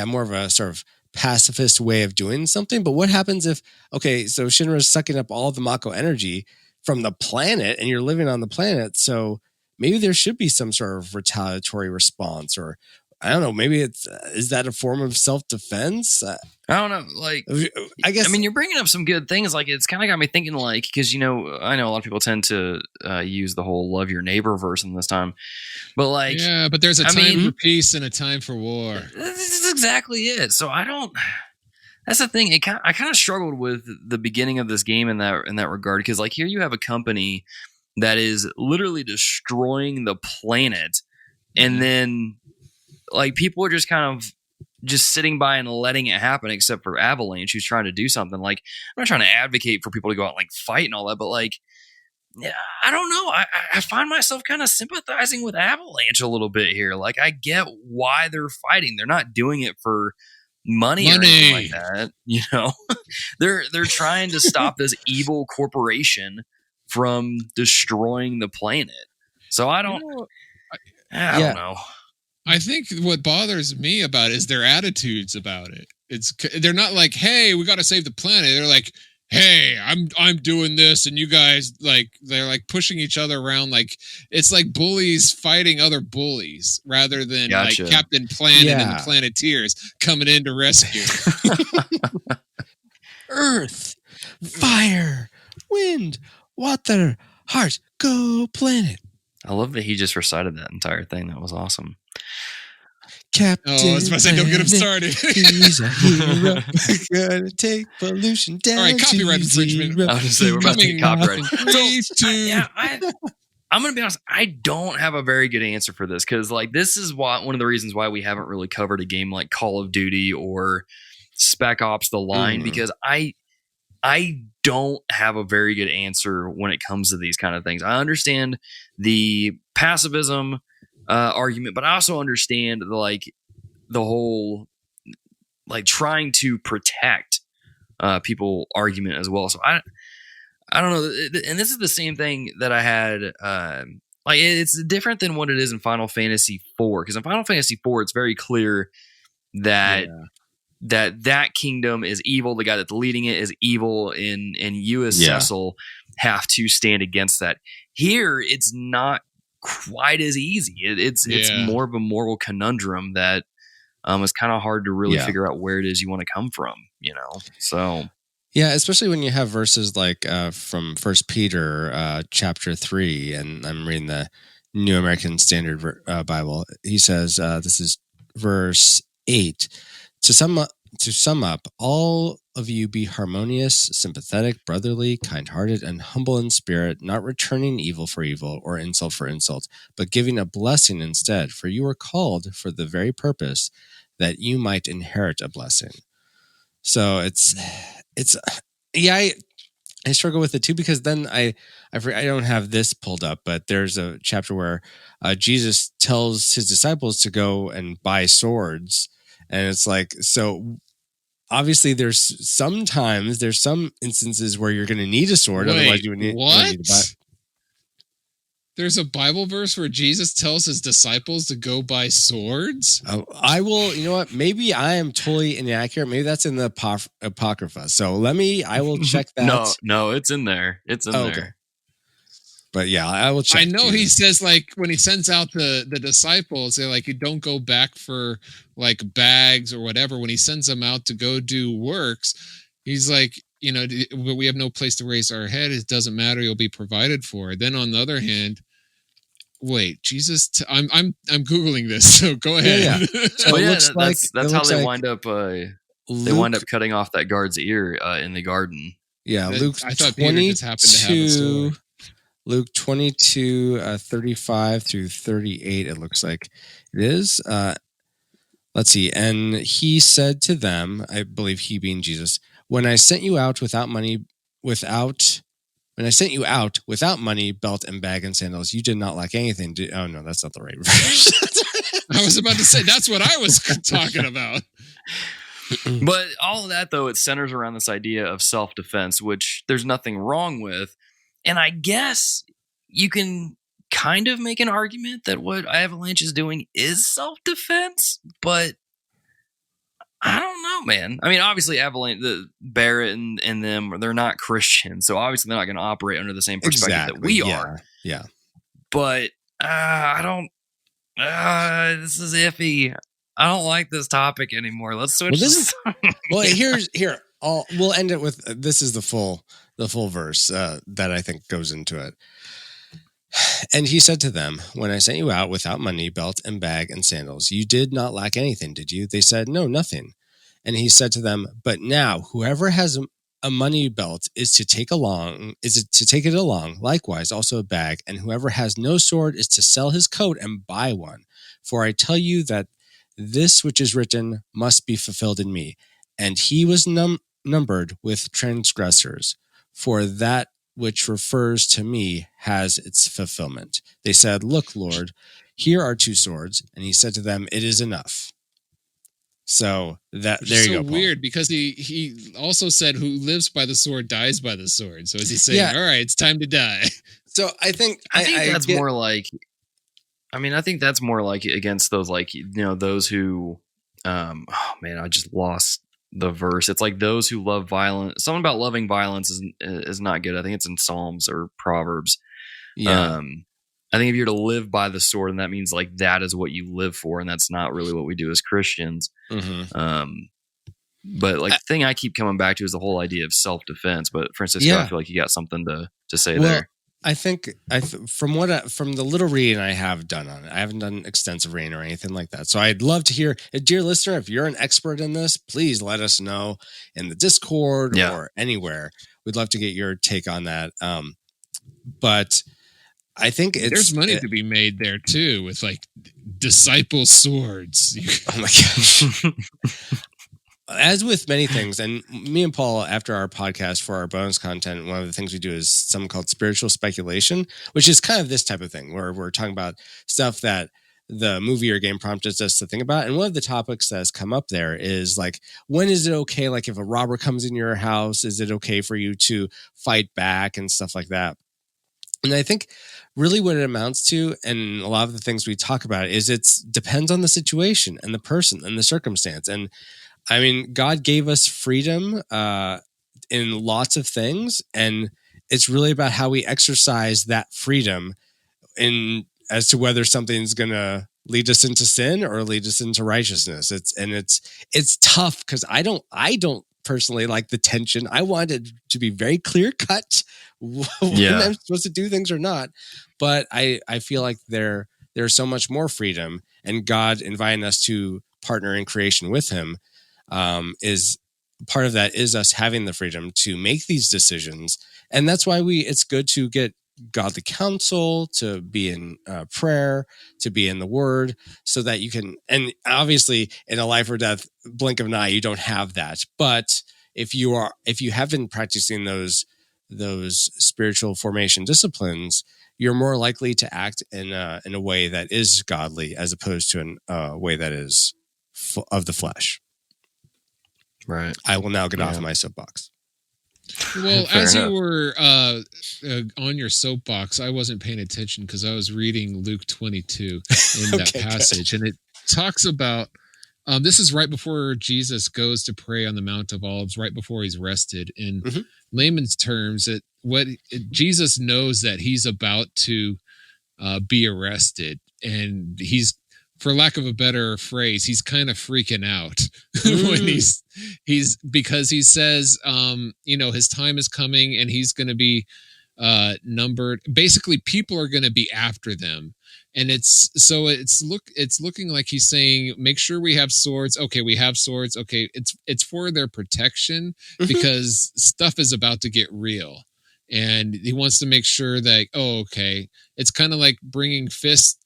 [SPEAKER 3] more of a sort of pacifist way of doing something. But what happens if, so Shinra's sucking up all the Mako energy from the planet and you're living on the planet, so maybe there should be some sort of retaliatory response, or I don't know, maybe is that a form of self-defense?
[SPEAKER 1] I don't know. I guess, I mean, you're bringing up some good things. It's kind of got me thinking, because, I know a lot of people tend to use the whole love your neighbor verse in this time, but
[SPEAKER 4] but there's a time for peace and a time for war.
[SPEAKER 1] This is exactly it. So that's the thing. I kind of struggled with the beginning of this game in that regard, because here you have a company that is literally destroying the planet, and then people are just kind of just sitting by and letting it happen, except for Avalanche, who's trying to do something. I'm not trying to advocate for people to go out and fight and all that, but I don't know. I find myself kind of sympathizing with Avalanche a little bit here. I get why they're fighting. They're not doing it for money. Or anything like that. They're trying to stop this evil corporation from destroying the planet. So I don't know.
[SPEAKER 4] I think what bothers me about it is their attitudes about it. They're not like, hey, we got to save the planet. They're like, hey, I'm doing this, and you guys they're pushing each other around. It's like bullies fighting other bullies rather than Captain Planet and the Planeteers coming in to rescue.
[SPEAKER 3] Earth, fire, wind, water, heart, go planet.
[SPEAKER 1] I love that he just recited that entire thing. That was awesome.
[SPEAKER 3] Captain,
[SPEAKER 4] I was about to say, don't get him started.
[SPEAKER 3] He's a hero. Gonna take pollution down.
[SPEAKER 4] All right, copyright infringement.
[SPEAKER 1] I was going to say, we're about to get copyright.
[SPEAKER 4] I
[SPEAKER 1] I'm going to be honest. I don't have a very good answer for this because, like, this is one of the reasons why we haven't really covered a game like Call of Duty or Spec Ops: The Line, because I don't have a very good answer when it comes to these kind of things. I understand the pacifism argument, but I also understand the whole like trying to protect people argument as well. So I don't know. And this is the same thing that I had. Like it's different than what it is in Final Fantasy IV, because in Final Fantasy IV, it's very clear that that kingdom is evil. The guy that's leading it is evil, and you as Cecil have to stand against that. Here, it's not quite as easy. It's more of a moral conundrum that it's kind of hard to really figure out where it is you want to come from, you know? So.
[SPEAKER 3] Yeah, especially when you have verses like from First Peter chapter 3, and I'm reading the New American Standard Bible. He says, this is verse 8, to sum up, all of you be harmonious, sympathetic, brotherly, kind-hearted, and humble in spirit, not returning evil for evil or insult for insult, but giving a blessing instead, for you are called for the very purpose that you might inherit a blessing. So it's I struggle with it too, because then I don't have this pulled up, but there's a chapter where Jesus tells his disciples to go and buy swords, and it's like, so obviously there's some instances where you're going to need a sword.
[SPEAKER 4] Wait,
[SPEAKER 3] otherwise you would need to buy.
[SPEAKER 4] There's a Bible verse where Jesus tells his disciples to go buy swords?
[SPEAKER 3] Oh, I will, you know what? Maybe I am totally inaccurate. Maybe that's in the Apocrypha. So I will check that.
[SPEAKER 1] No, it's in there. It's in there. Okay.
[SPEAKER 3] But yeah, I will check.
[SPEAKER 4] I know he says, like, when he sends out the disciples, they're like, you don't go back for like bags or whatever. When he sends them out to go do works, he's like, you know, we have no place to raise our head. It doesn't matter. You'll be provided for. Then on the other hand, wait, Jesus, I'm Googling this. So go ahead.
[SPEAKER 3] Yeah. So
[SPEAKER 1] that's how they wind up. They wind up cutting off that guard's ear in the garden.
[SPEAKER 3] Yeah. Luke,
[SPEAKER 4] I thought Peter just happened to have a story.
[SPEAKER 3] Luke 22, 35 through 38. It looks like it is. Let's see. And he said to them, I believe he being Jesus, when I sent you out without money, belt and bag and sandals, you did not lack anything. Oh no, that's not the right verse.
[SPEAKER 4] I was about to say that's what I was talking about.
[SPEAKER 1] But all of that, though, it centers around this idea of self-defense, which there's nothing wrong with. And I guess you can kind of make an argument that what Avalanche is doing is self-defense, but I don't know, man. I mean, obviously, Avalanche, Barrett and them, they're not Christians, so obviously they're not going to operate under the same perspective that we are.
[SPEAKER 3] Yeah. But
[SPEAKER 1] I don't. This is iffy. I don't like this topic anymore. Let's switch.
[SPEAKER 3] Here. We'll end it with this is the full verse that I think goes into it. And he said to them, when I sent you out without money, belt and bag and sandals, you did not lack anything, did you? They said, no, nothing. And he said to them, but now whoever has a money belt is to take it along, likewise also a bag. And whoever has no sword is to sell his coat and buy one. For I tell you that this which is written must be fulfilled in me. And he was numbered with transgressors, for that which refers to me has its fulfillment. They said, look, Lord, here are 2 swords. And he said to them, it is enough. So there you go.
[SPEAKER 4] So weird, because he also said, who lives by the sword dies by the sword. So is he saying, all right, it's time to die?
[SPEAKER 3] So I think
[SPEAKER 1] that's more like, I mean, I think that's more like against those, like, you know, those who, oh man, I just lost the verse. It's like those who love violence. Something about loving violence is not good. I think it's in Psalms or Proverbs.
[SPEAKER 3] Yeah.
[SPEAKER 1] I think if you're to live by the sword, and that means like that is what you live for, and that's not really what we do as Christians.
[SPEAKER 3] Mm-hmm.
[SPEAKER 1] But like the thing I keep coming back to is the whole idea of self-defense. But Francisco, I feel like you got something to say there.
[SPEAKER 3] I think from the little reading I have done on it, I haven't done extensive reading or anything like that. So I'd love to hear, dear listener, if you're an expert in this, please let us know in the Discord or anywhere. We'd love to get your take on that. But I think
[SPEAKER 4] there's money to be made there too with like disciple swords.
[SPEAKER 3] Oh my gosh. As with many things, and me and Paul, after our podcast for our bonus content, one of the things we do is something called spiritual speculation, which is kind of this type of thing where we're talking about stuff that the movie or game prompted us to think about. And one of the topics that has come up there is like, when is it okay? Like if a robber comes in your house, is it okay for you to fight back and stuff like that? And I think really what it amounts to, and a lot of the things we talk about, is it depends on the situation and the person and the circumstance. And I mean, God gave us freedom in lots of things, and it's really about how we exercise that freedom in as to whether something's going to lead us into sin or lead us into righteousness. It's tough because I don't personally like the tension. I want it to be very clear cut when I'm supposed to do things or not. But I feel like there's so much more freedom, and God inviting us to partner in creation with Him. Is part of that is us having the freedom to make these decisions. And that's why it's good to get godly counsel, to be in prayer, to be in the word, so that you can, and obviously in a life or death blink of an eye, you don't have that. But if you have been practicing those spiritual formation disciplines, you're more likely to act in a way that is godly as opposed to a way that is of the flesh.
[SPEAKER 1] Right.
[SPEAKER 3] I will now get off my soapbox.
[SPEAKER 4] Well, as you were on your soapbox, I wasn't paying attention because I was reading Luke 22 in that passage. Good. And it talks about, this is right before Jesus goes to pray on the Mount of Olives, right before he's rested. In layman's terms, Jesus knows that he's about to be arrested, and he's, for lack of a better phrase, he's kind of freaking out when he's because he says, his time is coming and he's going to be numbered. Basically, people are going to be after them, and it's looking like he's saying, make sure we have swords. Okay, we have swords. Okay, it's for their protection because stuff is about to get real, and he wants to make sure that it's kind of like bringing fists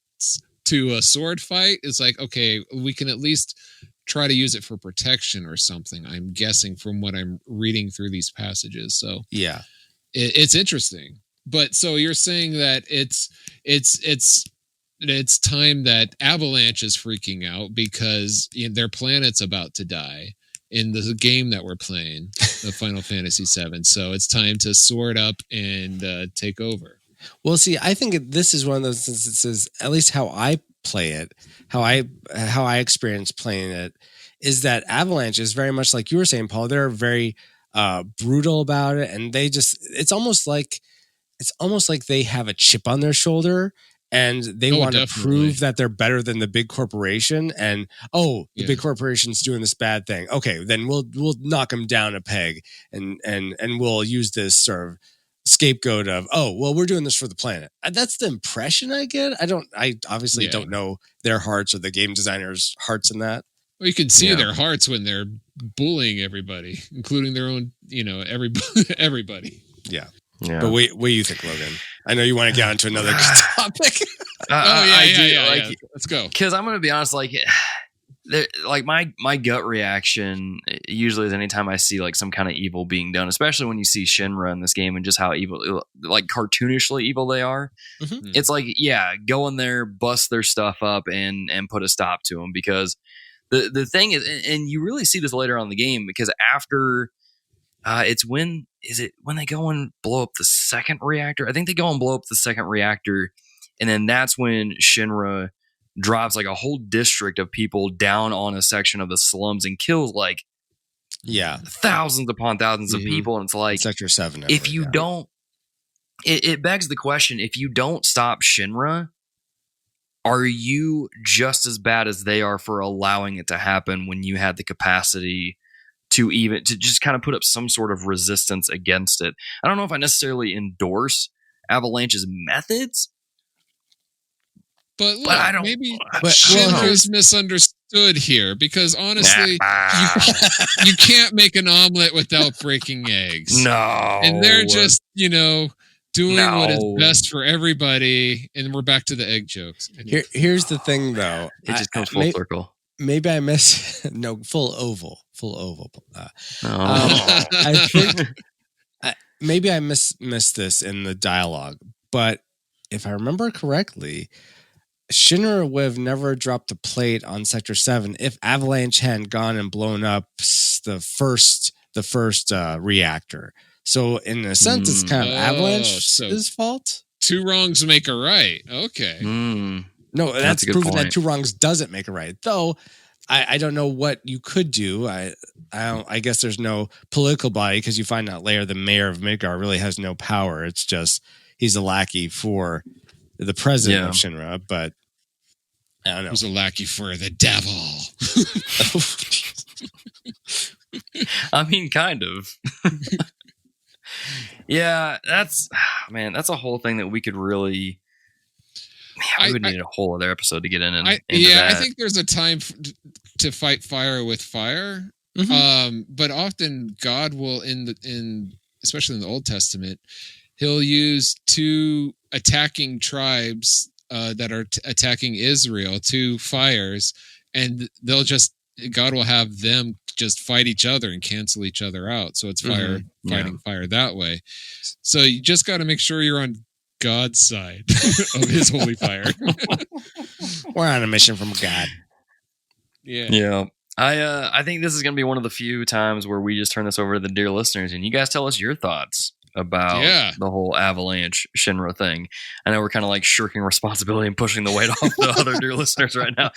[SPEAKER 4] to a sword fight. It's like, okay, we can at least try to use it for protection or something, I'm guessing, from what I'm reading through these passages. So yeah, it's interesting. But so you're saying that it's time that Avalanche is freaking out because their planet's about to die in the game that we're playing, the Final Fantasy VII. So it's time to sword up and take over.
[SPEAKER 3] Well, see, I think this is one of those instances, at least how I play it, how I experience playing it, is that Avalanche is very much like you were saying, Paul. They're very brutal about it, and it's almost like they have a chip on their shoulder, and they want to prove that they're better than the big corporation. And the big corporation's doing this bad thing. Okay, then we'll knock them down a peg, and we'll use this sort of scapegoat of, we're doing this for the planet. That's the impression I get. I obviously don't know their hearts or the game designers' hearts in that.
[SPEAKER 4] Well, you can see their hearts when they're bullying everybody, including their own, everybody.
[SPEAKER 3] Yeah. But what do you think, Logan? I know you want to get onto another topic.
[SPEAKER 1] I do.
[SPEAKER 4] Let's go.
[SPEAKER 1] Because I'm going to be honest, my gut reaction usually is anytime I see like some kind of evil being done, especially when you see Shinra in this game and just how evil, like cartoonishly evil they are. It's like, go in there, bust their stuff up and put a stop to them, because the thing is, and you really see this later on in the game, because after it's when they go and blow up the second reactor? I think they go and blow up the second reactor, and then that's when Shinra drops like a whole district of people down on a section of the slums and kills thousands upon thousands of people. And it's like,
[SPEAKER 3] Sector 7.
[SPEAKER 1] If you don't, it begs the question, if you don't stop Shinra, are you just as bad as they are for allowing it to happen when you had the capacity to just kind of put up some sort of resistance against it? I don't know if I necessarily endorse Avalanche's methods,
[SPEAKER 4] but look, maybe Shinra's misunderstood here, because honestly, you can't make an omelet without breaking eggs.
[SPEAKER 1] No.
[SPEAKER 4] And they're just, doing what is
[SPEAKER 1] No.
[SPEAKER 4] best for everybody, and we're back to the egg jokes.
[SPEAKER 3] Here's the thing, though.
[SPEAKER 1] It just comes full circle.
[SPEAKER 3] Maybe I miss full oval.
[SPEAKER 1] Oh.
[SPEAKER 3] I think maybe I missed this in the dialogue, but if I remember correctly, Shinra would have never dropped a plate on Sector 7 if Avalanche hadn't gone and blown up the first reactor. So in a sense, it's kind of Avalanche's fault.
[SPEAKER 4] Two wrongs make a right. Okay.
[SPEAKER 3] No, that's proven that two wrongs doesn't make a right. Though I don't know what you could do. I guess there's no political body, because you find out later the mayor of Midgar really has no power. It's just he's a lackey for the president of Shinra, but I don't know.
[SPEAKER 4] He's a lackey for the devil.
[SPEAKER 1] I mean, kind of. Yeah, that's a whole thing that we could really. We would need a whole other episode to get into that.
[SPEAKER 4] I think there's a time to fight fire with fire. Mm-hmm. But often God will, especially in the Old Testament, he'll use two attacking tribes that are attacking Israel, two fires, and God will have them just fight each other and cancel each other out. So it's fire fighting fire that way. So you just got to make sure you're on God's side of his holy fire.
[SPEAKER 3] We're on a mission from God.
[SPEAKER 1] Yeah. I think this is going to be one of the few times where we just turn this over to the dear listeners, and you guys tell us your thoughts about the whole Avalanche Shinra thing. I know we're kind of like shirking responsibility and pushing the weight off the other dear listeners right now,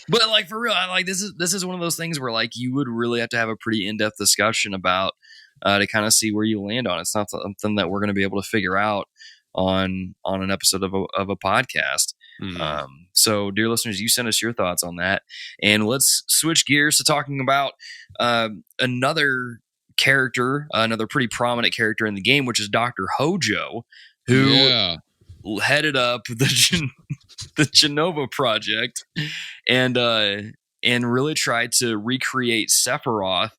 [SPEAKER 1] but like for real, this is one of those things where like you would really have to have a pretty in-depth discussion about to kind of see where you land on. It's not something that we're going to be able to figure out on an episode of a podcast. So dear listeners, you send us your thoughts on that, and let's switch gears to talking about another character, another pretty prominent character in the game, which is Dr. Hojo, who headed up the Genova project and really tried to recreate Sephiroth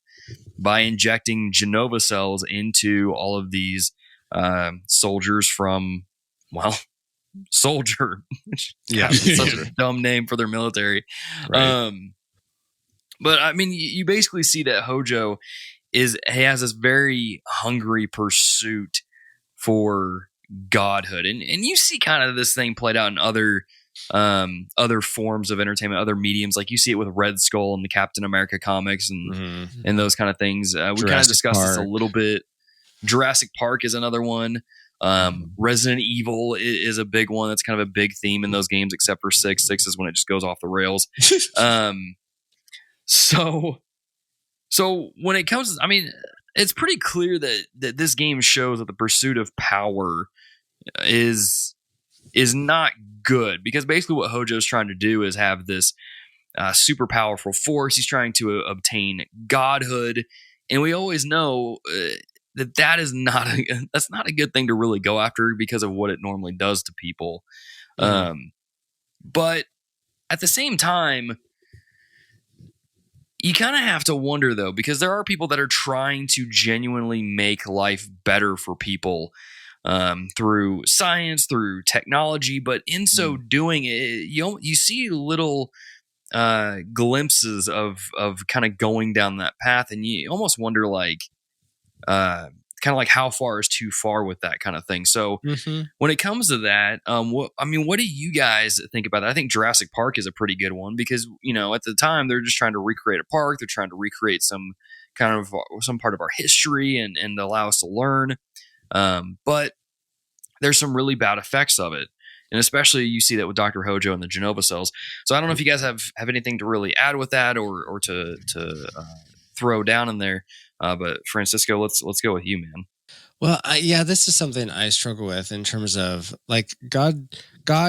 [SPEAKER 1] by injecting Genova cells into all of these soldiers from, Soldier. Such a dumb name for their military. Right. But I mean, you basically see that Hojo he has this very hungry pursuit for godhood, and you see kind of this thing played out in other forms of entertainment, other mediums. Like you see it with Red Skull and the Captain America comics and those kind of things. We kind of discussed this a little bit. Jurassic Park is another one. Resident Evil is a big one. That's kind of a big theme in those games, except for 6. 6 is when it just goes off the rails. So when it comes, I mean, it's pretty clear that this game shows that the pursuit of power is not good, because basically what Hojo's trying to do is have this super powerful force. He's trying to obtain godhood, and we always know that's not a good thing to really go after because of what it normally does to people. But at the same time, you kind of have to wonder, though, because there are people that are trying to genuinely make life better for people through science, through technology. But in so doing, you see little glimpses of kind of going down that path, and you almost wonder, like, kind of like how far is too far with that kind of thing. So when it comes to that, what do you guys think about that? I think Jurassic Park is a pretty good one because, at the time they're just trying to recreate a park. They're trying to recreate some part of our history and allow us to learn. But there's some really bad effects of it. And especially you see that with Dr. Hojo and the Genova cells. So I don't know if you guys have anything to really add with that or to throw down in there. But Francisco, let's go with you, man.
[SPEAKER 3] Well, this is something I struggle with in terms of like God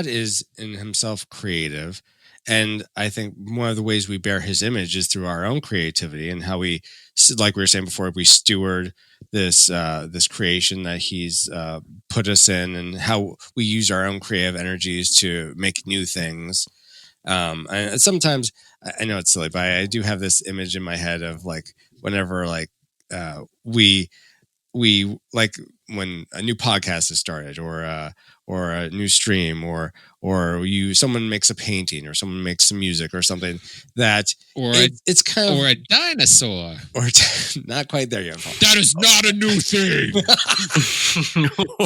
[SPEAKER 3] is in himself creative. And I think one of the ways we bear his image is through our own creativity and how we, like we were saying before, we steward this creation that he's put us in, and how we use our own creative energies to make new things. And sometimes I know it's silly, but I do have this image in my head of like whenever like we we like when a new podcast is started or a new stream or someone makes a painting or someone makes some music or something that it's kind of
[SPEAKER 4] or a dinosaur
[SPEAKER 3] or not quite there yet, Paul.
[SPEAKER 4] That is not a new thing.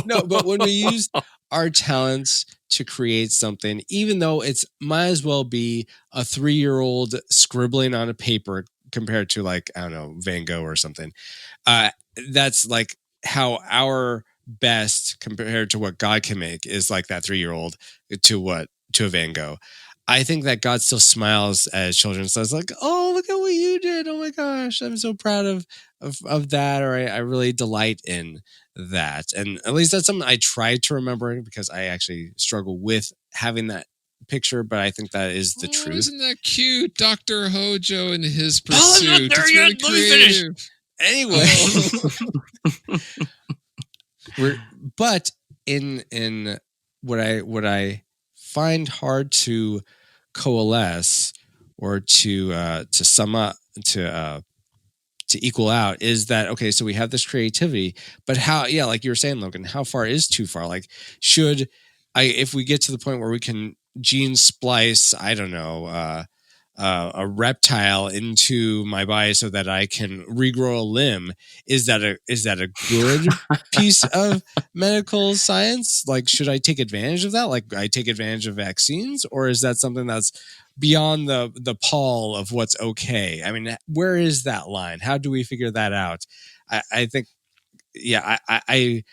[SPEAKER 3] No, but when we use our talents to create something, even though it's might as well be a 3-year-old scribbling on a paper compared to like, I don't know, Van Gogh or something. That's like how our best compared to what God can make is like that 3-year-old to a Van Gogh. I think that God still smiles as children says like, oh, look at what you did. Oh my gosh, I'm so proud of that. Or I really delight in that. And at least that's something I try to remember because I actually struggle with having that picture, but I think that is the truth.
[SPEAKER 4] Isn't that cute? Dr. Hojo and his pursuit.
[SPEAKER 3] Oh, I'm not there
[SPEAKER 4] it's
[SPEAKER 3] yet.
[SPEAKER 4] Really
[SPEAKER 3] Let me finish. Anyway, but in what I find hard to coalesce or to sum up to equal out is that okay? So we have this creativity, but how? Yeah, like you were saying, Logan, how far is too far? Like, should if we get to the point where we can gene splice, I don't know, a reptile into my body so that I can regrow a limb. Is that a good piece of medical science? Like, should I take advantage of that? Like I take advantage of vaccines, or is that something that's beyond the pall of what's okay? I mean, where is that line? How do we figure that out? I think, yeah, I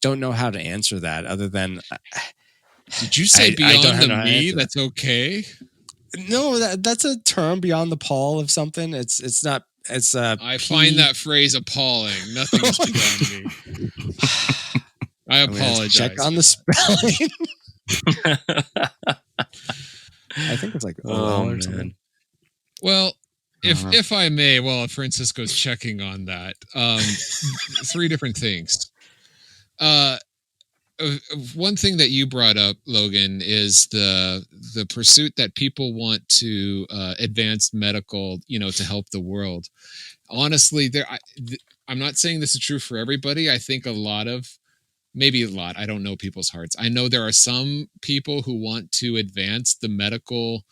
[SPEAKER 3] don't know how to answer that other than.
[SPEAKER 4] Did you say beyond the me? That's okay.
[SPEAKER 3] No, that's a term beyond the pall of something. It's not. It's
[SPEAKER 4] I find that phrase appalling. Nothing is beyond me. I apologize.
[SPEAKER 3] Check on the spelling. I think it's like or something.
[SPEAKER 4] Well, if I may, while Francisco's checking on that, 3 different things. One thing that you brought up, Logan, is the pursuit that people want to advance medical, to help the world. Honestly, I'm not saying this is true for everybody. I think maybe a lot. I don't know people's hearts. I know there are some people who want to advance the medical,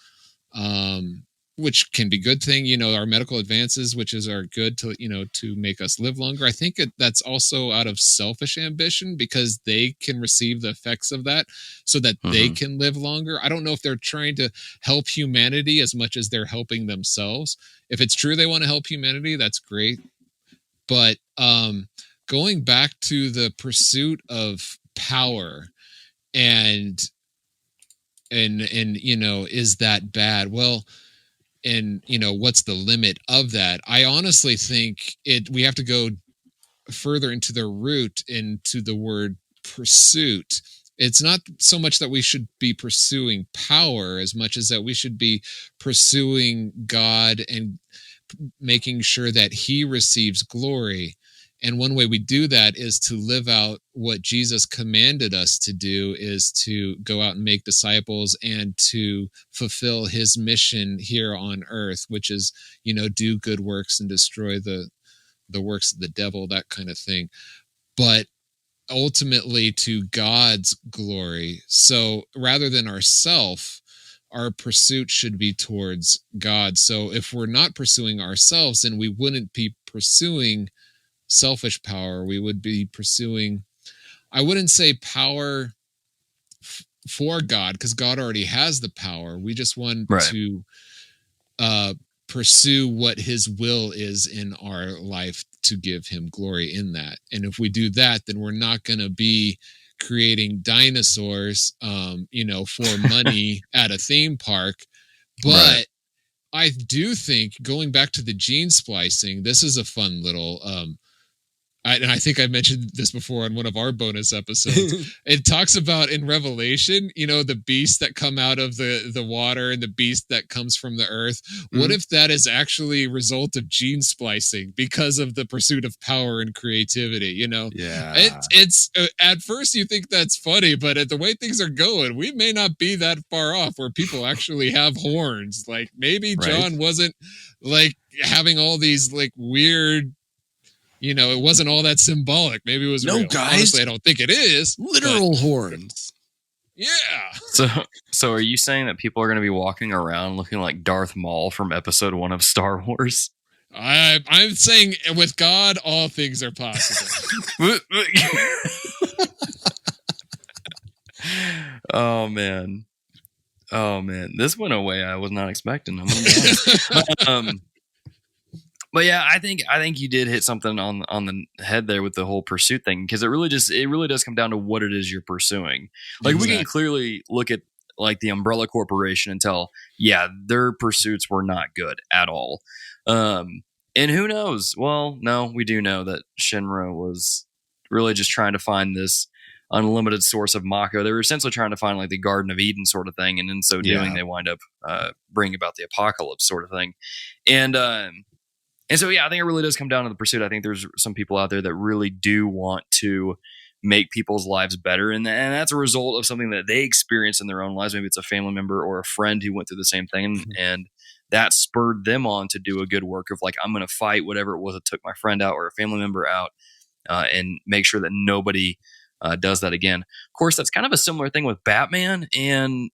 [SPEAKER 4] which can be a good thing, our medical advances, which are good to, to make us live longer. I think that's also out of selfish ambition because they can receive the effects of that so that they can live longer. I don't know if they're trying to help humanity as much as they're helping themselves. If it's true they want to help humanity, that's great. But going back to the pursuit of power and is that bad? Well, and what's the limit of that? I honestly think we have to go further into the root, into the word pursuit. It's not so much that we should be pursuing power as much as that we should be pursuing God and making sure that he receives glory. And one way we do that is to live out what Jesus commanded us to do, is to go out and make disciples and to fulfill his mission here on earth, which is, do good works and destroy the works of the devil, that kind of thing. But ultimately to God's glory. So rather than ourself, our pursuit should be towards God. So if we're not pursuing ourselves, then we wouldn't be pursuing selfish power. We would be pursuing, I wouldn't say power for God, because God already has the power. We just want to pursue what his will is in our life to give him glory in that. And if we do that, then we're not going to be creating dinosaurs, for money at a theme park. But I do think, going back to the gene splicing, this is a fun little and I think I mentioned this before on one of our bonus episodes. It talks about in Revelation, the beasts that come out of the water and the beast that comes from the earth. What if that is actually a result of gene splicing because of the pursuit of power and creativity?
[SPEAKER 3] Yeah.
[SPEAKER 4] It's at first you think that's funny, but at the way things are going, we may not be that far off where people actually have horns. Like maybe John wasn't like having all these like weird it wasn't all that symbolic. Maybe it was
[SPEAKER 3] No,
[SPEAKER 4] real.
[SPEAKER 3] guys.
[SPEAKER 4] Honestly, I don't think it is.
[SPEAKER 3] Literal horns.
[SPEAKER 4] Yeah.
[SPEAKER 1] So are you saying that people are going to be walking around looking like Darth Maul from Episode 1 of Star Wars?
[SPEAKER 4] I'm saying with God, all things are possible.
[SPEAKER 1] Oh man, this went away I was not expecting. I'm gonna be honest. But yeah, I think you did hit something on the head there with the whole pursuit thing, because it really does come down to what it is you're pursuing. Like we can clearly look at like the Umbrella Corporation and tell, yeah, their pursuits were not good at all. And who knows? Well, no, we do know that Shinra was really just trying to find this unlimited source of Mako. They were essentially trying to find like the Garden of Eden sort of thing, and in so doing, they wind up bringing about the apocalypse sort of thing. And so, yeah, I think it really does come down to the pursuit. I think there's some people out there that really do want to make people's lives better. And that's a result of something that they experience in their own lives. Maybe it's a family member or a friend who went through the same thing. Mm-hmm. And that spurred them on to do a good work of like, I'm going to fight whatever it was that took my friend out or a family member out and make sure that nobody does that again. Of course, that's kind of a similar thing with Batman. And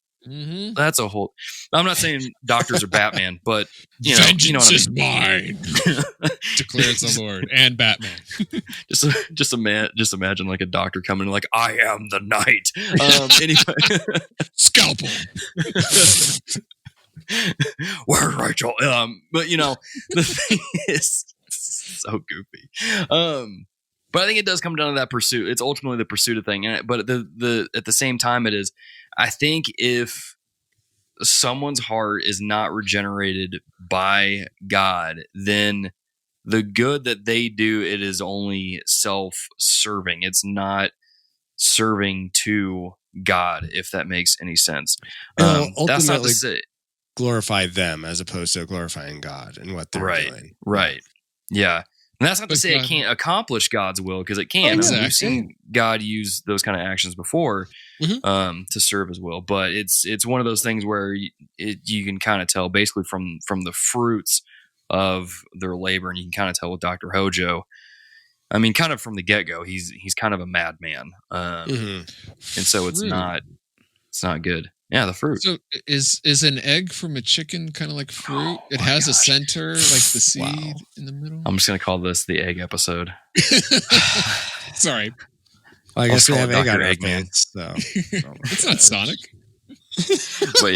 [SPEAKER 1] that's a whole. I'm not saying doctors are Batman, but you know what I mean.
[SPEAKER 4] Mine, declares the Lord, and Batman.
[SPEAKER 1] just imagine like a doctor coming like, I am the night. Anyway,
[SPEAKER 4] scalpel.
[SPEAKER 1] Where's Rachel? But the thing is so goofy. But I think it does come down to that pursuit. It's ultimately the pursuit of thing. But at the same time, it is. I think if someone's heart is not regenerated by God, then the good that they do, it is only self-serving. It's not serving to God, if that makes any sense. That's not to say
[SPEAKER 3] glorify them as opposed to glorifying God and what they're doing.
[SPEAKER 1] Right. Yeah. And that's not to say it can't accomplish God's will, because it can.
[SPEAKER 4] Exactly.
[SPEAKER 1] We've seen God use those kind of actions before to serve His will. But it's one of those things where you can kind of tell basically from the fruits of their labor, and you can kind of tell with Dr. Hojo. I mean, kind of from the get-go, he's kind of a madman, and so it's not good. Yeah, the fruit.
[SPEAKER 4] So is an egg from a chicken kind of like fruit? It has a center, like the seed in the middle.
[SPEAKER 1] I'm just gonna call this the egg episode.
[SPEAKER 4] Sorry.
[SPEAKER 3] Well, I guess we have
[SPEAKER 1] Dr.
[SPEAKER 3] egg
[SPEAKER 1] Eggman.
[SPEAKER 3] So
[SPEAKER 4] it's not Sonic.
[SPEAKER 1] but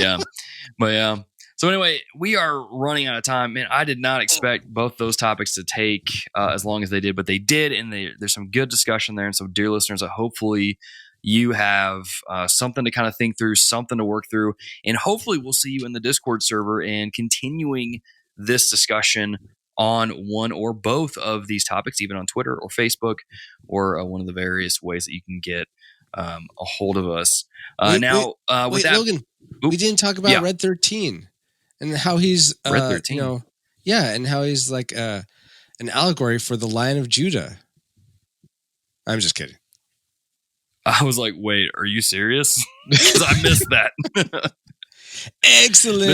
[SPEAKER 1] yeah. So anyway, we are running out of time. Man, I did not expect both those topics to take as long as they did, but they did, and there's some good discussion there. And so, dear listeners, hopefully you have something to kind of think through, something to work through, and hopefully we'll see you in the Discord server and continuing this discussion on one or both of these topics, even on Twitter or Facebook or one of the various ways that you can get a hold of us.
[SPEAKER 3] Logan, we didn't talk about Red 13 and how he's
[SPEAKER 1] Red 13.
[SPEAKER 3] And how he's like an allegory for the Lion of Judah. I'm just kidding.
[SPEAKER 1] I was like, wait, are you serious? Because I missed that.
[SPEAKER 3] Excellent.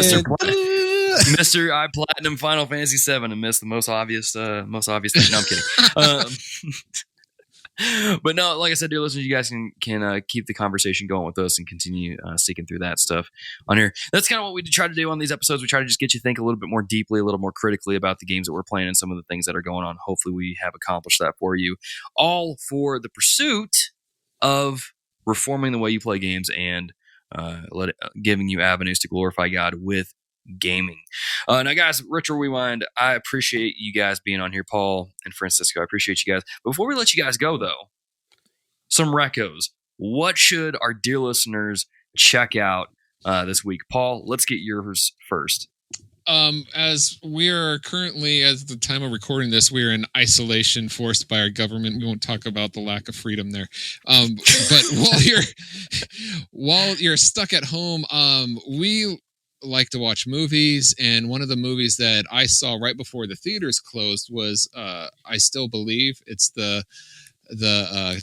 [SPEAKER 1] Mr. I Platinum Final Fantasy VII and missed the most obvious thing. No, I'm kidding. But no, like I said, dear listeners, you guys can keep the conversation going with us and continue seeking through that stuff on here. That's kind of what we try to do on these episodes. We try to just get you to think a little bit more deeply, a little more critically about the games that we're playing and some of the things that are going on. Hopefully we have accomplished that for you, all for the pursuit of reforming the way you play games and giving you avenues to glorify God with gaming. Now, guys, Retro Rewind, I appreciate you guys being on here, Paul and Francisco. I appreciate you guys. Before we let you guys go, though, some recos. What should our dear listeners check out this week? Paul, let's get yours first.
[SPEAKER 4] As we are currently, at the time of recording this, we are in isolation forced by our government. We won't talk about the lack of freedom there. But while you're stuck at home, we like to watch movies. And one of the movies that I saw right before the theaters closed was I Still Believe. It's the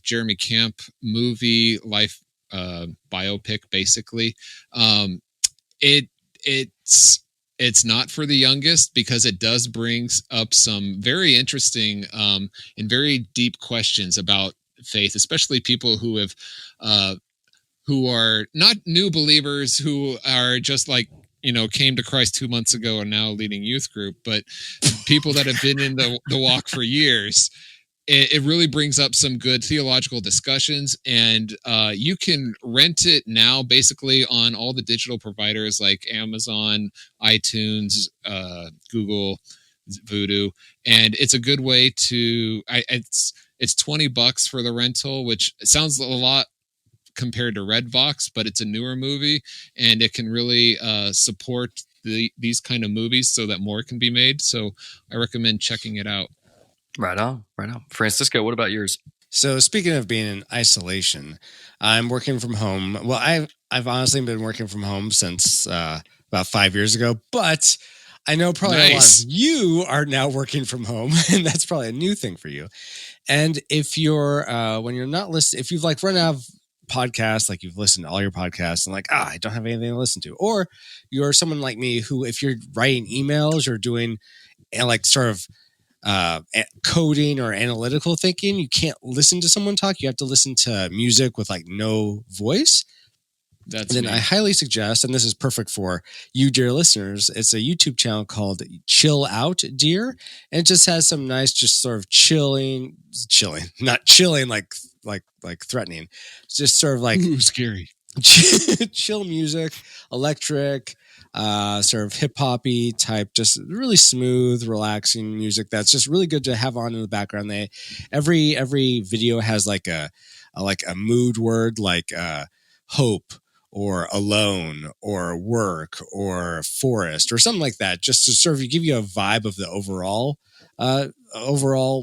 [SPEAKER 4] Jeremy Camp movie, life biopic, basically. It's It's not for the youngest because it does bring up some very interesting and very deep questions about faith, especially people who have who are not new believers, who are just like, came to Christ 2 months ago and now leading youth group, but people that have been in the walk for years. It really brings up some good theological discussions, and you can rent it now basically on all the digital providers like Amazon, iTunes, Google, Vudu, and it's a good way to. It's $20 for the rental, which sounds a lot compared to Redbox, but it's a newer movie, and it can really support these kind of movies so that more can be made. So I recommend checking it out.
[SPEAKER 1] Right on. Francisco, what about yours?
[SPEAKER 3] So speaking of being in isolation, I'm working from home. Well, I've honestly been working from home since about 5 years ago, but I know probably a lot of you are now working from home, and that's probably a new thing for you. And if you're when you're not listening, if you've like run out of podcasts, like you've listened to all your podcasts and like, I don't have anything to listen to, or you're someone like me who, if you're writing emails or doing like sort of coding or analytical thinking, you can't listen to someone talk. You have to listen to music with like no voice. I highly suggest, and this is perfect for you, dear listeners, it's a YouTube channel called Chill Out Dear, and it just has some nice, just sort of chilling, not chilling like threatening, it's just sort of like
[SPEAKER 4] scary,
[SPEAKER 3] chill music, electric, sort of hip-hoppy type, just really smooth, relaxing music that's just really good to have on in the background. Every video has like a mood word, like hope or alone or work or forest or something like that, just to sort of give you a vibe of the overall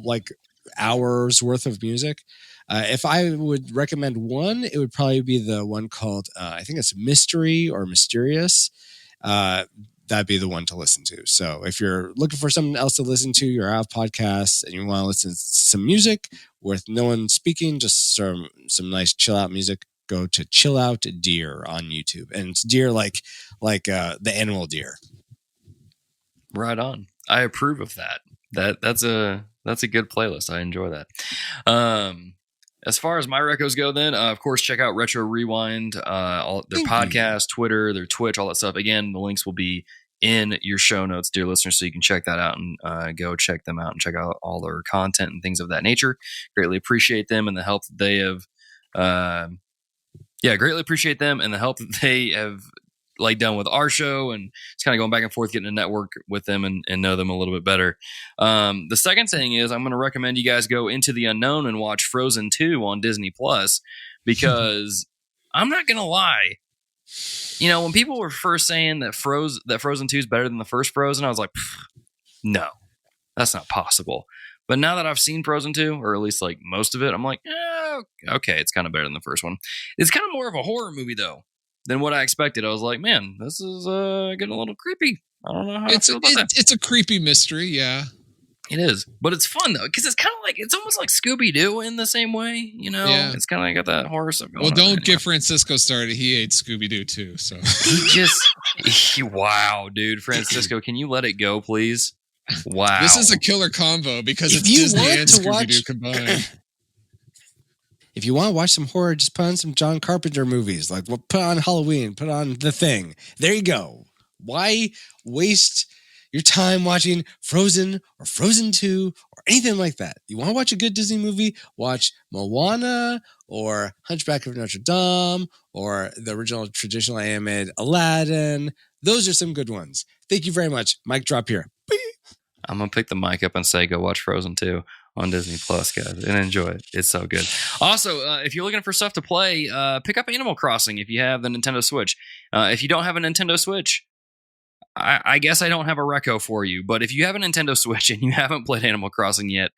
[SPEAKER 3] like hours worth of music. If I would recommend one, it would probably be the one called, I think it's Mystery or Mysterious. That'd be the one to listen to. So if you're looking for something else to listen to, you're out of podcasts and you want to listen to some music with no one speaking, just some nice chill out music, go to Chill Out Deer on YouTube. And it's deer like the animal deer.
[SPEAKER 1] Right on. I approve of that. That's a good playlist. I enjoy that. As far as my recos go, then, of course, check out Retro Rewind, all their podcast, Twitter, their Twitch, all that stuff. Again, the links will be in your show notes, dear listeners, so you can check that out and go check them out and check out all their content and things of that nature. Greatly appreciate them and the help that they have. Greatly appreciate them and the help that they have like done with our show, and it's kind of going back and forth, getting a network with them and know them a little bit better. The second thing is I'm going to recommend you guys go into the unknown and watch Frozen 2 on Disney Plus, because I'm not going to lie. When people were first saying that Frozen 2 is better than the first Frozen, I was like, no, that's not possible. But now that I've seen Frozen 2, or at least like most of it, I'm like, okay, it's kind of better than the first one. It's kind of more of a horror movie though than what I expected. I was like, man, this is getting a little creepy. I don't know how I feel about that.
[SPEAKER 4] It's a creepy mystery, yeah.
[SPEAKER 1] It is, but it's fun though, because it's kind of like, it's almost like Scooby-Doo in the same way, Yeah. It's kind of like got that horror stuff going on.
[SPEAKER 4] Well, don't get Francisco started. He ate Scooby-Doo too, so.
[SPEAKER 1] Wow, dude. Francisco, can you let it go, please? Wow.
[SPEAKER 4] This is a killer combo because it's Disney and Scooby-Doo combined.
[SPEAKER 3] If you want to watch some horror, just put on some John Carpenter movies. Like, put on Halloween, put on The Thing. There you go. Why waste your time watching Frozen or Frozen 2 or anything like that? You want to watch a good Disney movie? Watch Moana or Hunchback of Notre Dame or the original traditional animated Aladdin. Those are some good ones. Thank you very much. Mic drop here.
[SPEAKER 1] I'm going to pick the mic up and say, go watch Frozen 2 on Disney Plus, guys, and enjoy it. It's so good. Also, if you're looking for stuff to play, pick up Animal Crossing if you have the Nintendo Switch. If you don't have a Nintendo Switch, I guess I don't have a reco for you, but if you have a Nintendo Switch and you haven't played Animal Crossing yet,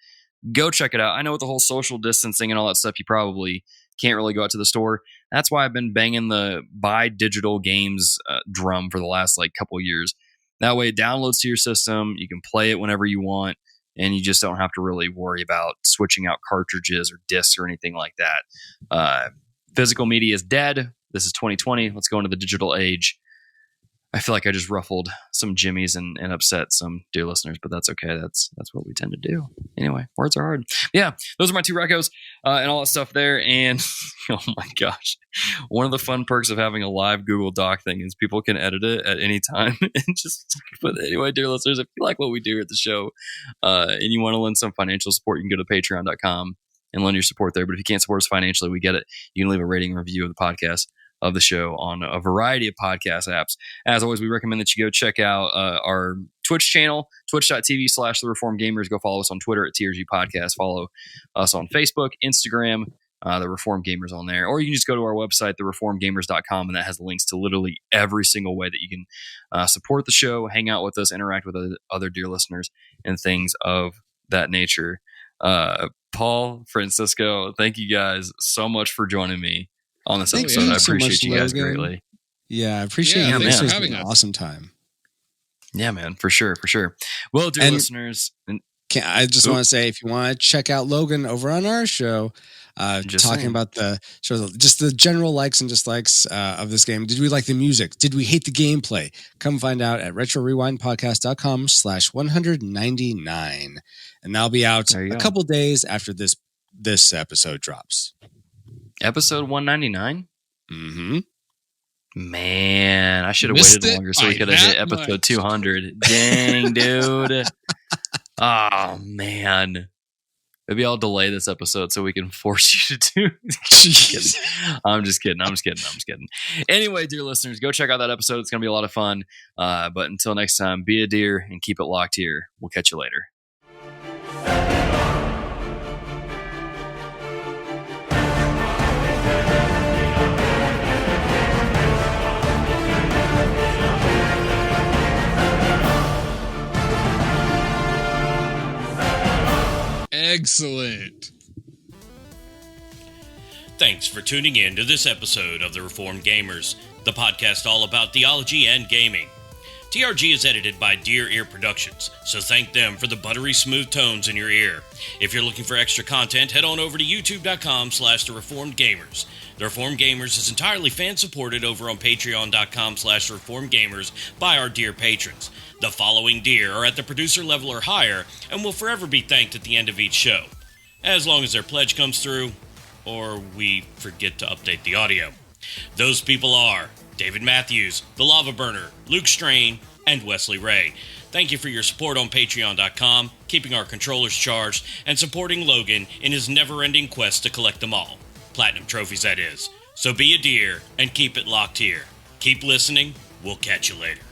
[SPEAKER 1] go check it out. I know with the whole social distancing and all that stuff, you probably can't really go out to the store. That's why I've been banging the buy digital games drum for the last couple of years. That way it downloads to your system. You can play it whenever you want, and you just don't have to really worry about switching out cartridges or discs or anything like that. Physical media is dead. This is 2020. Let's go into the digital age. I feel like I just ruffled some jimmies and upset some dear listeners, but that's okay. That's what we tend to do. Anyway, words are hard. Yeah, those are my 2 recos and all that stuff there. And oh my gosh, one of the fun perks of having a live Google Doc thing is people can edit it at any time. And just, but anyway, dear listeners, if you like what we do at the show and you want to lend some financial support, you can go to patreon.com and lend your support there. But if you can't support us financially, we get it. You can leave a rating and review of the podcast, of the show, on a variety of podcast apps. As always, we recommend that you go check out our Twitch channel, twitch.tv/TheReformedGamers. Go follow us on Twitter at TRG Podcast. Follow us on Facebook, Instagram, The Reformed Gamers on there. Or you can just go to our website, thereformedgamers.com, and that has links to literally every single way that you can support the show, hang out with us, interact with other dear listeners, and things of that nature. Paul, Francisco, thank you guys so much for joining me on this
[SPEAKER 3] Thank
[SPEAKER 1] episode.
[SPEAKER 3] you
[SPEAKER 1] I
[SPEAKER 3] so
[SPEAKER 1] appreciate
[SPEAKER 3] much,
[SPEAKER 1] you guys
[SPEAKER 3] Logan.
[SPEAKER 1] greatly.
[SPEAKER 3] Yeah, I appreciate
[SPEAKER 4] Yeah,
[SPEAKER 3] you.
[SPEAKER 1] thanks
[SPEAKER 3] This
[SPEAKER 1] for
[SPEAKER 3] has been
[SPEAKER 4] having
[SPEAKER 3] an
[SPEAKER 4] us.
[SPEAKER 3] awesome time.
[SPEAKER 1] Yeah, man, for sure. Well, dear
[SPEAKER 3] And-
[SPEAKER 1] listeners, and
[SPEAKER 3] I just want to say, if you want to check out Logan over on our show,
[SPEAKER 1] Just
[SPEAKER 3] talking
[SPEAKER 1] saying.
[SPEAKER 3] about the sort of just the general likes and dislikes of this game. Did we like the music? Did we hate the gameplay? Come find out at retrorewindpodcast.com/199, and that'll be out
[SPEAKER 1] There you
[SPEAKER 3] a
[SPEAKER 1] go.
[SPEAKER 3] couple days after this episode drops.
[SPEAKER 1] episode 199.
[SPEAKER 3] Mm-hmm.
[SPEAKER 1] Man, I should have
[SPEAKER 4] Missed
[SPEAKER 1] waited
[SPEAKER 4] it
[SPEAKER 1] longer so we
[SPEAKER 4] by
[SPEAKER 1] could have hit
[SPEAKER 4] that
[SPEAKER 1] episode
[SPEAKER 4] much.
[SPEAKER 1] 200. Dang, dude. Oh, man. Maybe I'll delay this episode so we can force you to do. I'm just kidding. Anyway, dear listeners, go check out that episode. It's going to be a lot of fun. But until next time, be a dear and keep it locked here. We'll catch you later.
[SPEAKER 4] Excellent.
[SPEAKER 5] Thanks for tuning in to this episode of The Reformed Gamers, the podcast all about theology and gaming. TRG is edited by Dear Ear Productions, so thank them for the buttery smooth tones in your ear. If you're looking for extra content, head on over to youtube.com/TheReformedGamers. The Reformed Gamers is entirely fan-supported over on patreon.com/TheReformedGamers by our dear patrons. The following deer are at the producer level or higher and will forever be thanked at the end of each show, as long as their pledge comes through, or we forget to update the audio. Those people are David Matthews, The Lava Burner, Luke Strain, and Wesley Ray. Thank you for your support on patreon.com, keeping our controllers charged, and supporting Logan in his never-ending quest to collect them all. Platinum trophies, that is. So be a dear and keep it locked here. Keep listening. We'll catch you later.